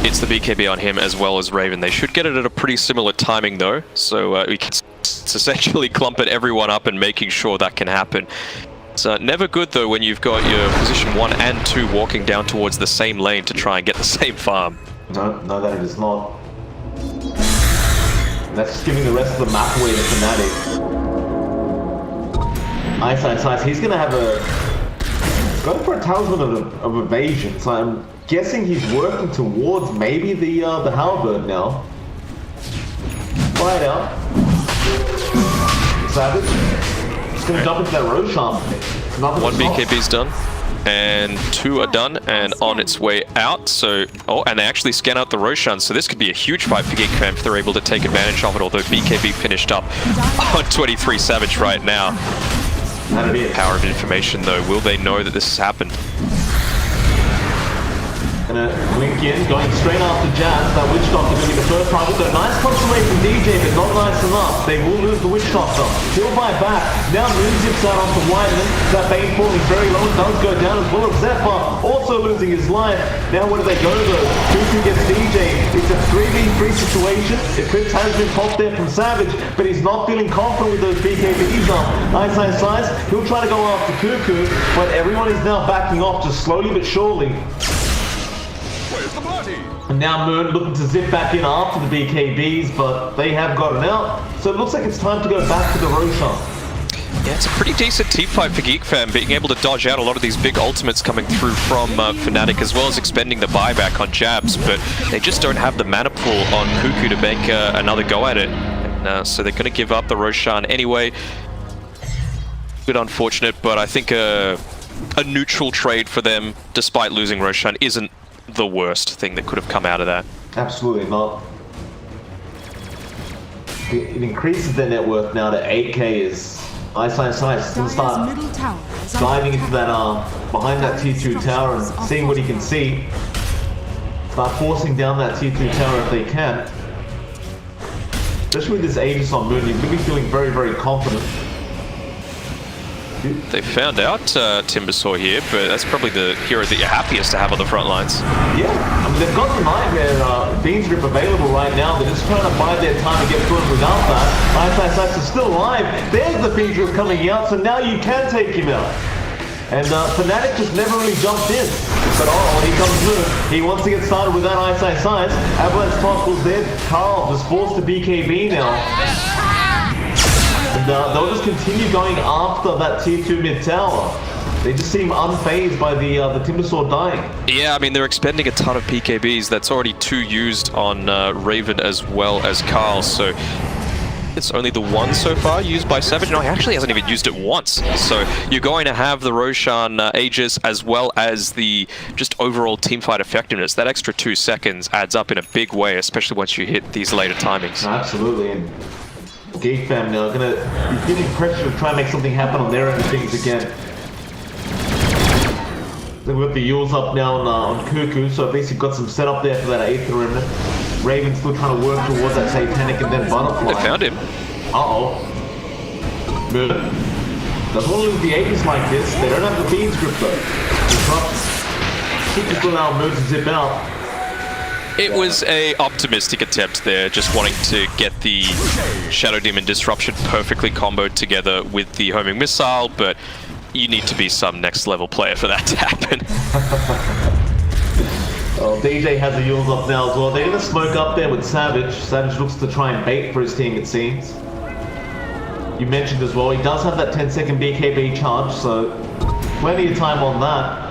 It's the BKB on him as well as Raven. They should get it at a pretty similar timing though, so we can essentially clump it everyone up and making sure that can happen. It's never good though when you've got your position 1 and 2 walking down towards the same lane to try and get the same farm. No, that it is not. That's just giving the rest of the map away to Fnatic. Ice. He's gonna have going for a talisman of evasion. So I'm guessing he's working towards maybe the halberd now. Try it out. Savage. Just gonna jump into that Roshan. One BKB's done, and 2 are done and on its way out. So, and they actually scan out the Roshan, so this could be a huge fight for Geekfam if they're able to take advantage of it, although BKB finished up on 23 Savage right now. That'd be it. Power of information though, will they know that this has happened? Gonna blink in, going straight after Jazz. That Witch Doctor gonna be the first target. So nice punch away from DJ, but not nice enough. They will lose the Witch Doctor. He'll buy back. Now Moon zips out onto Whiteman. That Bane falling very low and does go down, as well as Zephyr also losing his life. Now where do they go though? Cuckoo gets DJ. It's a 3v3 situation. Eclipse has been popped there from Savage, but he's not feeling confident with those BKBs up. Ice. He'll try to go after Cuckoo, but everyone is now backing off just slowly but surely. Where's the party? And now Moon looking to zip back in after the BKBs, but they have gotten out. So it looks like it's time to go back to the Roshan. Yeah, it's a pretty decent team fight for Geekfam, being able to dodge out a lot of these big ultimates coming through from Fnatic, as well as expending the buyback on jabs, but they just don't have the mana pool on Cuckoo to make another go at it. And, so they're going to give up the Roshan anyway. Bit unfortunate, but I think a neutral trade for them, despite losing Roshan, isn't the worst thing that could have come out of that. Absolutely not. It increases their net worth now to 8k as Ice going to start diving into that behind that T2 tower and seeing what he can see. Start forcing down that T2 tower if they can. Especially with this Aegis on Moon, you're going to be feeling very, very confident. They found out Timbersaw here, but that's probably the hero that you're happiest to have on the front lines. Yeah, I mean, they've got the Nightmare Beans Grip available right now. They're just trying to buy their time to get through it without that. Ice is still alive. There's the Beans Grip coming out, so now you can take him out. And Fnatic just never really jumped in. But here comes Moon. He wants to get started with that Ice. Avalanche Particles there. Carl just forced to BKB now. And they'll just continue going after that tier 2 mid tower. They just seem unfazed by the Timbersaw dying. Yeah, I mean, they're expending a ton of PKBs. That's already 2 used on Raven as well as Carl, so It's only the one so far used by Savage. No, he actually hasn't even used it once. So you're going to have the Roshan Aegis as well as the just overall teamfight effectiveness. That extra 2 seconds adds up in a big way, especially once you hit these later timings. Absolutely, and Geekfam now gonna be getting pressure to try and make something happen on their end of things again. They've got the Yules up now on Cuckoo, so basically got some setup there for that 8th remnant. Raven's still trying to work towards that Satanic and then Butterfly. They found him. Uh-oh. Good. Doesn't want to lose the Aegis like this. They don't have the Beans grip though. Should just allow Moon to zip out. It was a optimistic attempt there, just wanting to get the Shadow Demon Disruption perfectly comboed together with the homing missile, but you need to be some next level player for that to happen. Well, DJ has the Yules up now as well. They're going to smoke up there with Savage. Savage looks to try and bait for his team, it seems. You mentioned as well, he does have that 10-second BKB charge, so plenty of time on that.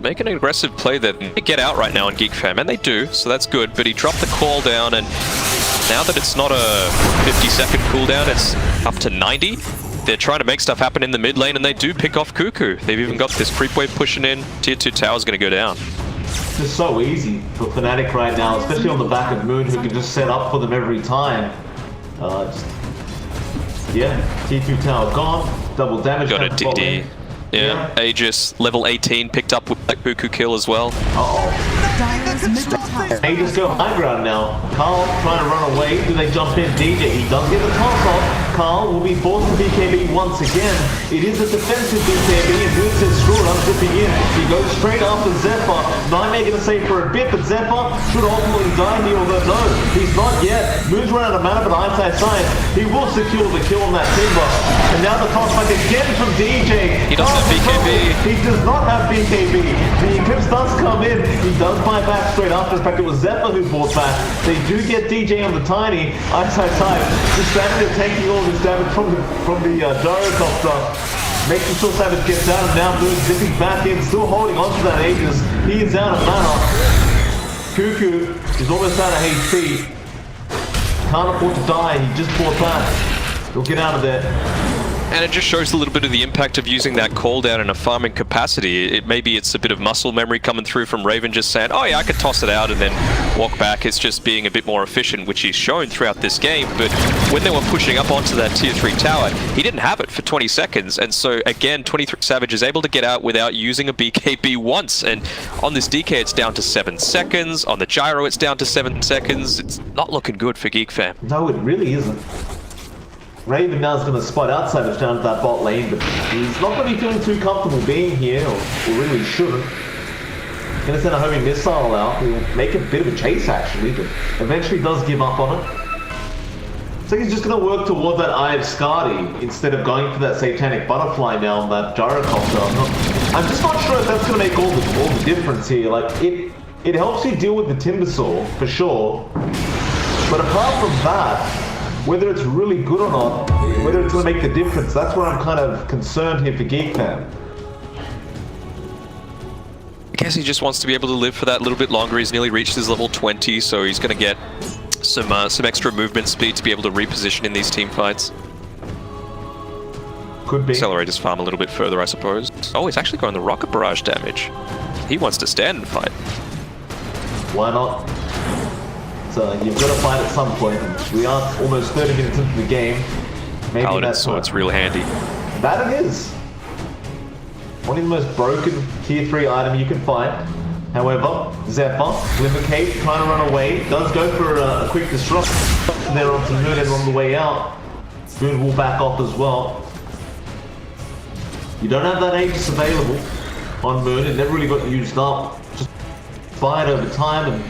Making an aggressive play there. They get out right now on Geekfam, and they do, so that's good, but he dropped the call down, and now that it's not a 50-second cooldown, it's up to 90. They're trying to make stuff happen in the mid lane, and they do pick off Cuckoo. They've even got this creep wave pushing in. Tier 2 tower's going to go down. It's just so easy for Fnatic right now, especially on the back of Moon, who can just set up for them every time. Yeah, Tier 2 tower gone. Double damage. Got a DD. Yeah, Aegis, level 18, picked up with that Cuckoo kill as well. Uh-oh. Aegis go high ground now. Carl trying to run away. Do they jump in? DJ, he does get the toss off. Carl will be forced to BKB once again. It is a defensive BKB, and Moon says, screw it, I'm zipping in. He goes straight after Zephyr. Nightmare gonna save for a bit, but Zephyr should ultimately die here, although no, he's not yet. Moon's run out of mana, but Eyesight Science, he will secure the kill on that Timber. And now the toss back again from DJ. He doesn't have BKB. He does not have BKB. The Eclipse does come in. He does buy back straight after. In fact, it was Zephyr who bought back. They do get DJ on the Tiny. Eyesight Science just standing there taking all this damage from the gyrocopter. Making sure Savage gets out, and now Moon zipping back in, still holding on to that Aegis. He is out of mana. Cuckoo is almost out of HP. Can't afford to die, he just bought back. He'll get out of there. And it just shows a little bit of the impact of using that call down in a farming capacity. Maybe it's a bit of muscle memory coming through from Raven just saying, oh yeah, I could toss it out and then walk back. It's just being a bit more efficient, which he's shown throughout this game. But when they were pushing up onto that tier 3 tower, he didn't have it for 20 seconds. And so again, 23 Savage is able to get out without using a BKB once. And on this DK, it's down to 7 seconds. On the gyro, it's down to 7 seconds. It's not looking good for Geekfam. No, it really isn't. Raven now is going to spot out Savage down to that bot lane, but he's not going to be feeling too comfortable being here, or really shouldn't. Going to send a homing missile out. He'll make a bit of a chase actually, but eventually does give up on it. So he's just going to work towards that Eye of Skadi instead of going for that Satanic Butterfly now on that gyrocopter. I'm just not sure if that's going to make all the difference here. Like, it helps you deal with the Timbersaw, for sure. But apart from that, whether it's really good or not, whether it's going to make the difference, that's where I'm kind of concerned here for Geekfam. I guess he just wants to be able to live for that little bit longer. He's nearly reached his level 20, so he's going to get some extra movement speed to be able to reposition in these team fights. Could be. Accelerate his farm a little bit further, I suppose. Oh, he's actually going the rocket barrage damage. He wants to stand and fight. Why not? So you've got to fight at some point. We are almost 30 minutes into the game. Maybe Paladin that's Sword's real handy. That it is. One of the most broken tier 3 item you can find. However, Zephyr, Glimmer Cape, trying to run away, does go for a quick disrupt there onto Moon and on the way out. Moon will back off as well. You don't have that Aegis available on Moon, it never really got used up. Just fight over time, and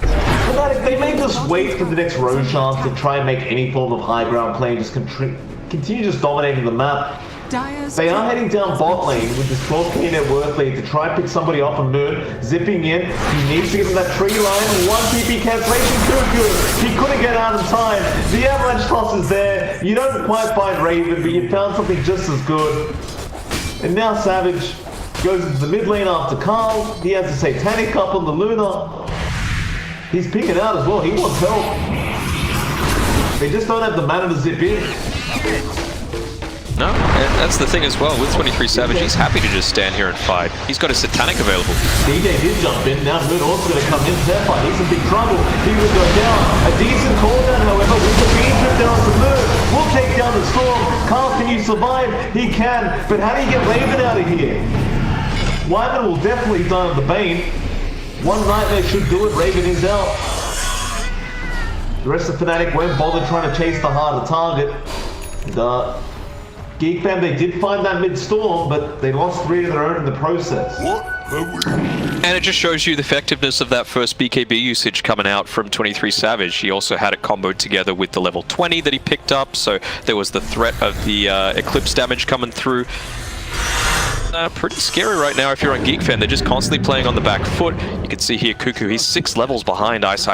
Fnatic, they may just wait for the next Roshan to try and make any form of high ground play and just continue just dominating the map. They are heading down bot lane with this 12k net worth lead to try and pick somebody off on Moon, zipping in. He needs to get to that tree line. 1 TP cancellation, good. He couldn't get out in time. The avalanche toss is there. You don't quite find Raven, but you found something just as good. And now Savage goes into the mid lane after Carl. He has the Satanic up on the Luna. He's picking out as well. He wants help. They just don't have the mana to zip in. No, and that's the thing as well. With 23 Savage, he's happy to just stand here and fight. He's got a Satanic available. DJ did jump in. Now Moon also going to come in. Zephyr, he's in big trouble. He will go down. A decent cooldown, however, with the beam trip down to Moon. We'll take down the Storm. Carl, can you survive? He can. But how do you get Raven out of here? Wyman will definitely die on the Bane. One Nightmare should do it. Raven is out. The rest of Fnatic won't bother trying to chase the harder target. Geekfam, they did find that mid-storm, but they lost 3 of their own in the process. And it just shows you the effectiveness of that first BKB usage coming out from 23 Savage. He also had it comboed together with the level 20 that he picked up, so there was the threat of the Eclipse damage coming through. Pretty scary right now if you're on Geekfam. They're just constantly playing on the back foot. You can see here Cuckoo, he's 6 levels behind Ice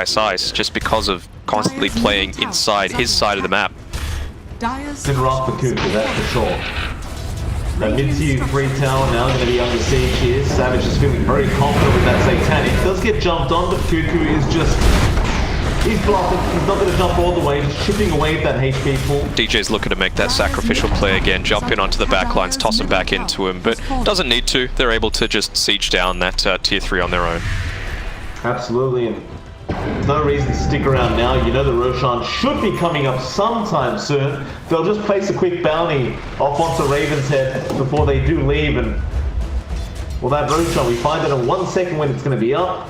just because of constantly playing inside his side of the map. It's been rough for Cuckoo, that's for sure. That mid-tier 3 tower now going to be under siege here. Savage is feeling very confident with that Satanic. Does get jumped on, but Cuckoo is just... He's bluffing. He's not going to jump all the way, just chipping away at that HP pool. DJ's looking to make that sacrificial play again, jump in onto the backlines, toss him back into him, but doesn't need to. They're able to just siege down that tier 3 on their own. Absolutely, and there's no reason to stick around now. You know the Roshan should be coming up sometime soon. They'll just place a quick bounty off onto Raven's head before they do leave, and well, that Roshan, we find out in 1 second when it's going to be up,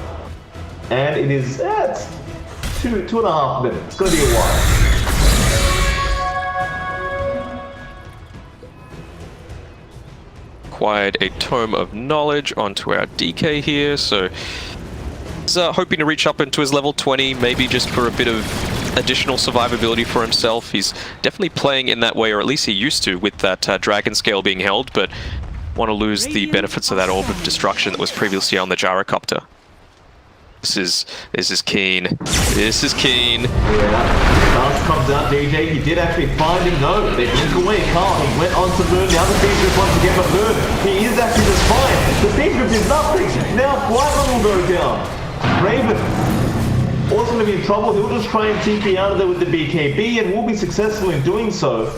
and it is it's 2.5 minutes. It's going to be a while. Acquired a Tome of Knowledge onto our DK here, so he's hoping to reach up into his level 20, maybe just for a bit of additional survivability for himself. He's definitely playing in that way, or at least he used to, with that Dragon Scale being held, but want to lose the benefits of that Orb of Destruction that was previously on the Gyrocopter. This is keen. This is keen. Yeah, Lance comes out, DJ. He did actually find him. No, they blink away. Carl, he went on to Moon. Now the Beatrix once again, but Moon, he is actually just fine. The Beatrix is nothing. Now Whiteman will go down. Raven also going to be in trouble. He'll just try and TP out of there with the BKB, and will be successful in doing so.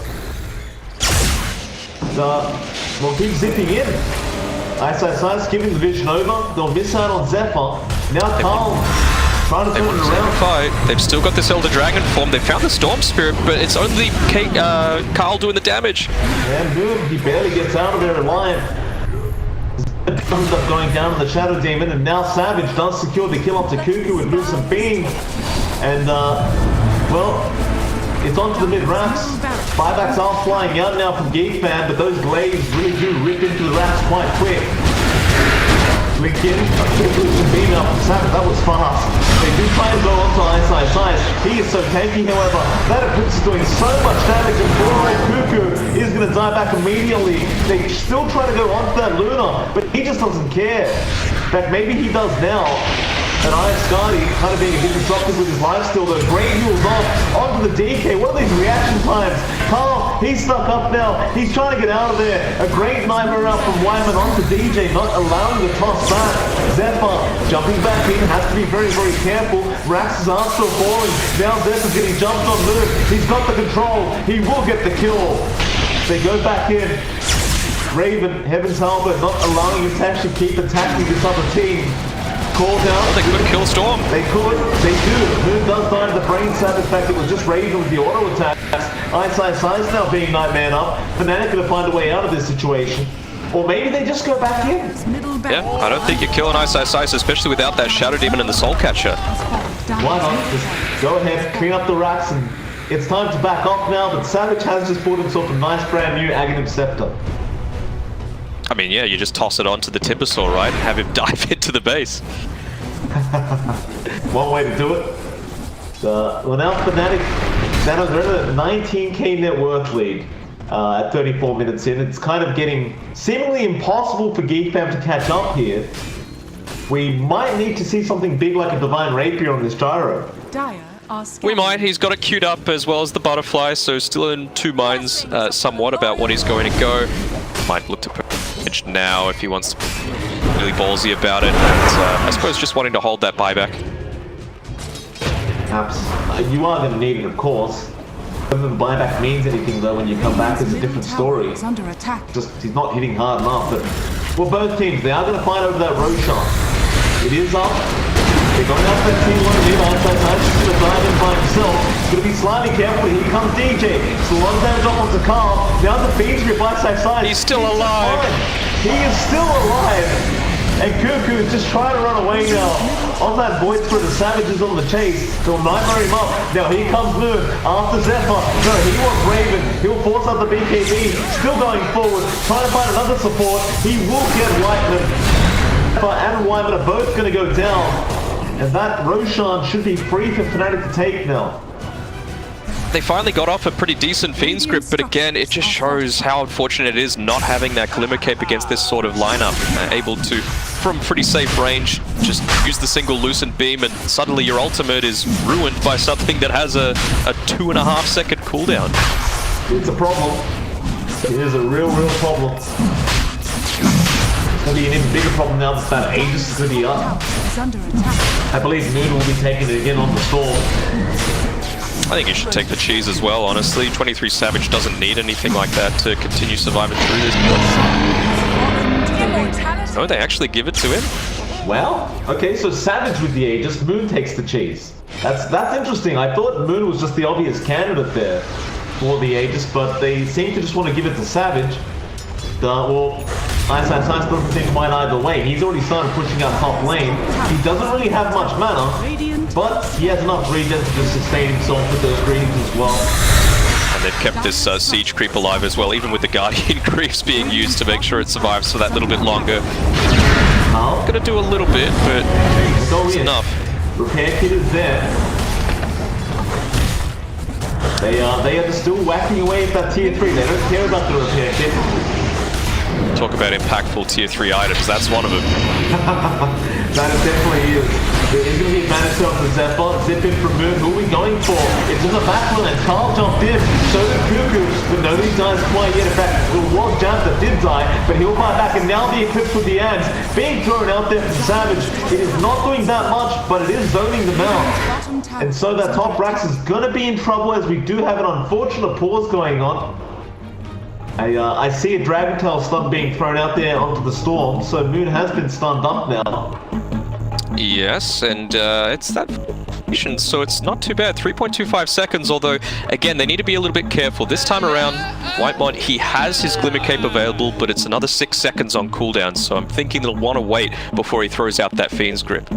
We'll keep zipping in. Ice, giving the vision over. They'll miss out on Zephyr. Now Carl trying to turn it around. Fight. They've still got this Elder Dragon form. They found the Storm Spirit, but it's only Carl doing the damage. And Moon, he barely gets out of there alive. Ends up going down to the Shadow Demon, and now Savage does secure the kill onto Cuckoo with Lucent Beam. And, well, it's onto the mid-racks. Buybacks are flying out now from Geekfam, but those blades really do rip into the racks quite quick. Blink in, a quick Lucent Beam out from Savage, that was fast. They do try and go onto Ice. He is so tanky, however. That Eclipse is doing so much damage, and poor old Cuckoo is going to die back immediately. They still try to go onto that Luna, but he just doesn't care. In fact, maybe he does now. And Ice Scotty kind of being a bit disruptive with his lifesteal, though. Great heals off onto the DK. What are these reaction times? Carl, he's stuck up now. He's trying to get out of there. A great nightmare out from Wyman onto DJ, not allowing the toss back. Zephyr jumping back in, has to be very, very careful. Rax's are still falling. Now Zephyr's getting jumped on Moon. He's got the control. He will get the kill. They go back in. Raven, Heaven's Helmet, not allowing him to actually keep attacking this other team. Call down. They could kill Storm. They could. They do. Moon does die to the brain sap. In fact, it was just Raven with the auto attack. Ice now being Nightman up. Fnatic going to find a way out of this situation. Or maybe they just go back in. Yeah, I don't think you're killing Ice, especially without that Shadow Demon and the Soul Catcher. Why not? Just go ahead, clean up the racks, and it's time to back off now, but Savage has just bought himself a nice brand new Aghanim Scepter. I mean, yeah, you just toss it onto the Timbersaw, right, and have him dive into the base. One way to do it. Well, now Fnatic, they're at a 19k net worth lead at 34 minutes in. It's kind of getting seemingly impossible for Geekfam to catch up here. We might need to see something big like a Divine Rapier on this gyro. We might. He's got it queued up as well as the Butterfly, so still in two minds somewhat about what he's going to go. Might look to put now if he wants to be really ballsy about it, and I suppose just wanting to hold that buyback. Perhaps you are going to need it, of course. Whether the buyback means anything though when you come back is a different story. Is under attack. Just he's not hitting hard enough. But well, both teams, they are going to fight over that Roshan. It is up. They're going after that T1 lead. Outside Nice is going to dive in by himself. He's going to be slightly careful. Here comes DJ. So one damage off onto Carl. Now the Fiends grip by side. He's still alive. He is still alive. And Cuckoo is just trying to run away now. On that Void Spirit, the Savage is on the chase. They'll nightmare him up. Now here comes Moon after Zephyr. No, he wants Raven. He'll force out the BKB. Still going forward. Trying to find another support. He will get Whiteman. Zephyr and Whiteman are both going to go down. And that Roshan should be free for Fnatic to take now. They finally got off a pretty decent Fiend script, but again, it just shows how unfortunate it is not having that Glimmer Cape against this sort of lineup. Able to, from pretty safe range, just use the single Lucent Beam, and suddenly your ultimate is ruined by something that has a 2.5 second cooldown. It's a problem. It is a real problem. It's going to be an even bigger problem now that Aegis is going to be up. Is under attack. I believe Moon will be taking it again on the Storm. I think you should take the cheese as well, honestly. 23 Savage doesn't need anything like that to continue surviving through this. Oh, they actually give it to him? Well, okay, so Savage with the Aegis, Moon takes the cheese. That's interesting. I thought Moon was just the obvious candidate there for the Aegis, but they seem to just want to give it to Savage. Well, Ice doesn't seem quite either way. He's already started pushing out top lane. He doesn't really have much mana, but he has enough regen to just sustain himself with those greens as well. And they've kept this siege creep alive as well, even with the Guardian creeps being used to make sure it survives for that little bit longer. Gonna do a little bit, but it's enough. Repair kit is there. They are just still whacking away at that tier 3. They don't care about the repair kit. Talk about impactful tier 3 items, that's one of them. That it definitely is. There is going to be a advantage to Zephyr. Zip in from Moon. Who are we going for? It's in the backline and Carl jumped in. So did Cuckoo, but nobody dies quite yet. In fact, it was Jam that did die, but he'll fight back. And now the Eclipse with the ants being thrown out there from Savage. It is not doing that much, but it is zoning them out. And so that top Rax is going to be in trouble as we do have an unfortunate pause going on. I see a Dragon Tail stun being thrown out there onto the Storm, so Moon has been stunned up now. Yes, and it's that so it's not too bad. 3.25 seconds, although, again, they need to be a little bit careful. This time around, Whitemon, he has his Glimmer Cape available, but it's another 6 seconds on cooldown, so I'm thinking they'll want to wait before he throws out that Fiend's Grip.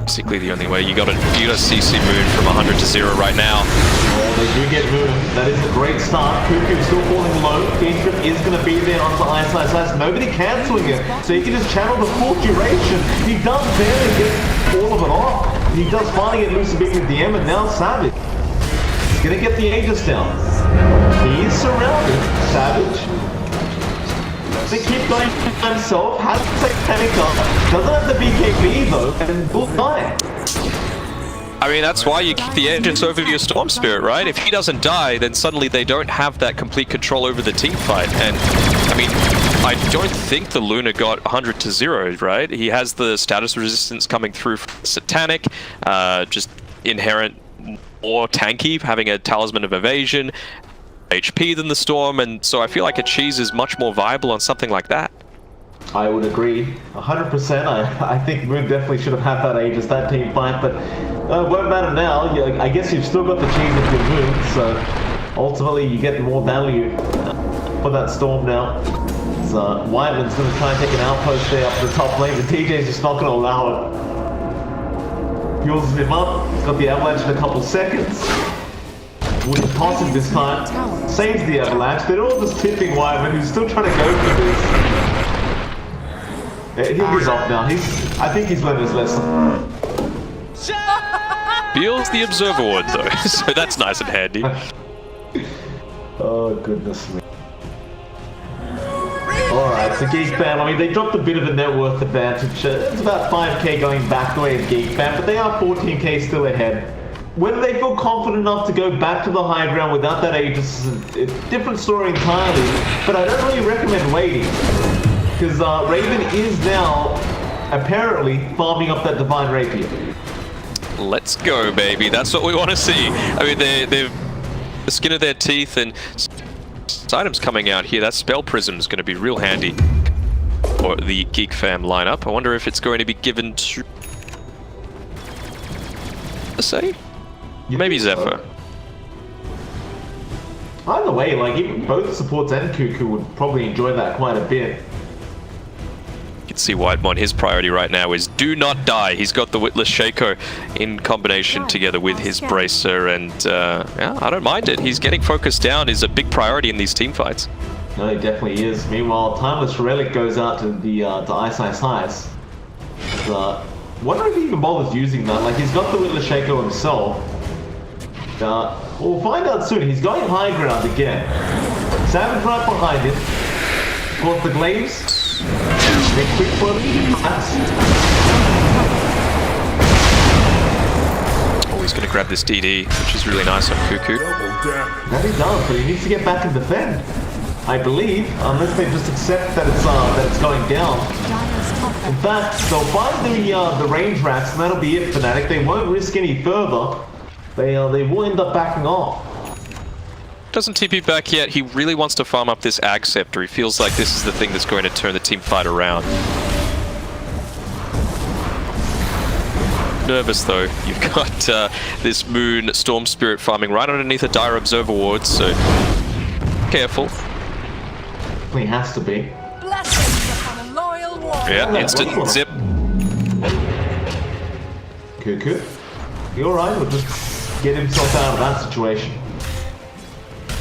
Basically the only way. You gotta CC Moon from 100 to 0 right now. Well, they do get Moon. That is a great start. Cuckoo still falling low. Fiend's Grip is going to be there onto Ice. Nobody cancelling it, so he can just channel the full duration. He does barely get all of it off. He does finally get Lucent Beam with the M, and now Savage. He's going to get the Aegis down. He is surrounded. Savage. They keep going by himself, has to take Panic up, doesn't have the BKB though, and will die. I mean, that's why you keep the Aegis over your Storm Spirit, right? If he doesn't die, then suddenly they don't have that complete control over the team fight. And, I mean, I don't think the Luna got 100 to 0, right? He has the status resistance coming through from Satanic, just inherent more tanky, having a Talisman of Evasion, HP than the Storm, and so I feel like a cheese is much more viable on something like that. I would agree, 100%. I think Moon definitely should have had that Aegis, that team fight, but it won't matter now. I guess you've still got the cheese with your Moon, so ultimately you get more value for that Storm now. So Whiteman's going to try and take an outpost there up the top lane, but TJ's just not going to allow it. Fuels him up, he's got the avalanche in a couple seconds. Wouldn't toss him this time. Saves the avalanche. They're all just tipping Whiteman, who's still trying to go for this. He gives up now. I think he's learned his lesson. Feels the Observer Ward though, so that's nice and handy. Oh goodness me. Alright, so Geekfam, I mean, they dropped a bit of a net worth advantage. It's about 5k going back the way of Geekfam, but they are 14k still ahead. Whether they feel confident enough to go back to the high ground without that Aegis is a different story entirely, but I don't really recommend waiting. Because Raven is now, apparently, farming up that Divine Rapier. Let's go, baby. That's what we want to see. I mean, they've the skin of their teeth, and items coming out here. That Spell Prism is going to be real handy for the Geekfam lineup. I wonder if it's going to be given to... say? Maybe Zephyr. Either way, like, even both supports and Cuckoo would probably enjoy that quite a bit. You can see Whitemon, his priority right now is do not die. He's got the Witless Shaco in combination together with his Bracer, and yeah, I don't mind it. He's getting focused down is a big priority in these team fights. No, it definitely is. Meanwhile, Timeless Relic goes out to the to Ice Ice Ice. Wonder if he even bothers using that. Like, he's got the Witless Shaco himself. We'll find out soon. He's going high ground again. Savage right behind him. Caught the Glaives. Make quick for Oh, he's going to grab this DD, which is really nice on Cuckoo. That he does, but he needs to get back and defend. I believe, unless they just accept that it's going down. In fact, they'll find the range racks, and that'll be it, Fnatic. They won't risk any further. They will end up backing off. Doesn't TP back yet. He really wants to farm up this Ag Scepter. He feels like this is the thing that's going to turn the team fight around. Nervous though. You've got this Moon Storm Spirit farming right underneath a Dire Observer ward, so careful. He has to be. Yeah, instant zip. Cuckoo. You alright? We'll just get himself out of that situation.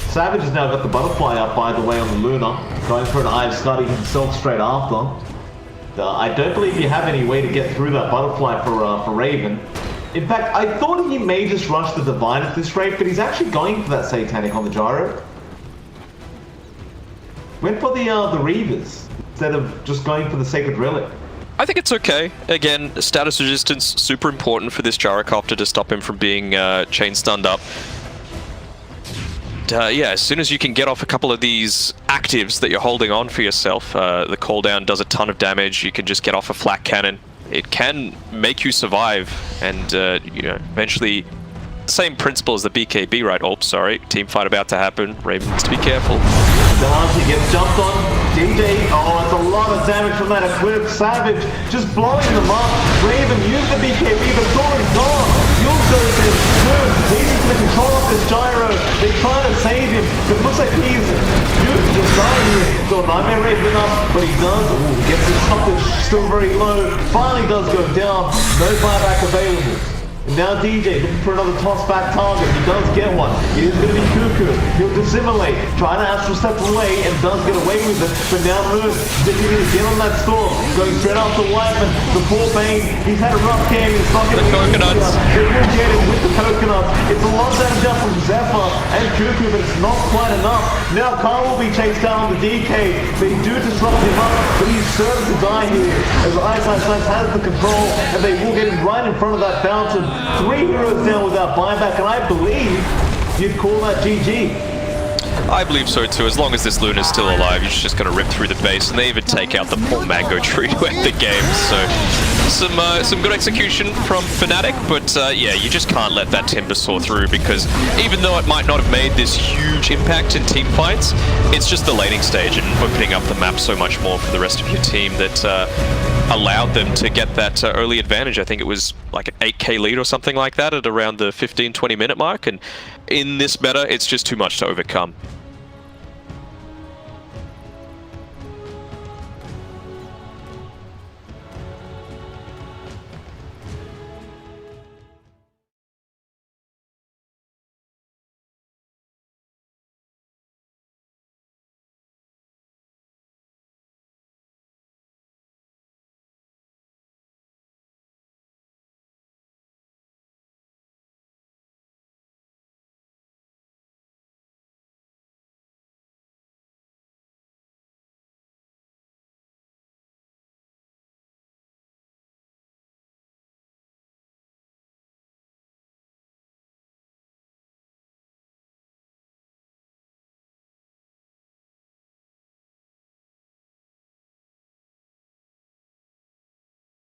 Savage has now got the butterfly up, by the way, on the Luna. Going for an Eye of Scuddy himself straight after. I don't believe you have any way to get through that butterfly for Raven. In fact, I thought he may just rush the Divine at this rate, but he's actually going for that Satanic on the Gyro. Went for the Reavers, instead of just going for the Sacred Relic. I think it's okay. Again, status resistance, super important for this Gyrocopter to stop him from being chain stunned up. Yeah, as soon as you can get off a couple of these actives that you're holding on for yourself, the call down does a ton of damage. You can just get off a flak cannon. It can make you survive, and you know, eventually, same principle as the BKB, right? Oh, sorry, team fight about to happen. Raven needs to be careful. He gets jumped on. DJ, oh, it's a lot of damage from that equip. Savage just blowing them up. Raven used the BKB, but Thor's gone. You'll go to his turn. He's into the control of this Gyro. They try to save him, but it looks like he's just dying here. So Nightmare Raven up, but he does. Ooh, he gets his stoppage still very low. Finally does go down. No buyback available. And now DJ looking for another toss-back target. He does get one. It is going to be Cuckoo. He'll dissimulate, trying to astral step away, and does get away with it. But now Moon, dipping in again on that storm, going straight after Whiteman. The poor Bane, he's had a rough game. He's not going to coconuts. They will get him with the coconuts. It's a lot of damage up from Zephyr and Cuckoo, but it's not quite enough. Now Carl will be chased down on the DK. They do disrupt him up, but he's certain to die here as Ice Ice Ice has the control, and they will get him right in front of that fountain. 3 heroes down without buyback, and I believe you'd call that GG. I believe so too. As long as this Luna's still alive, you're just going to rip through the base, and they even take out the poor Mango Tree to end the game. So some good execution from Fnatic, but yeah, you just can't let that Timber Saw through, because even though it might not have made this huge impact in team fights, it's just the laning stage and opening up the map so much more for the rest of your team that allowed them to get that early advantage. I think it was like an 8k lead or something like that at around the 15-20 minute mark, and in this meta, it's just too much to overcome.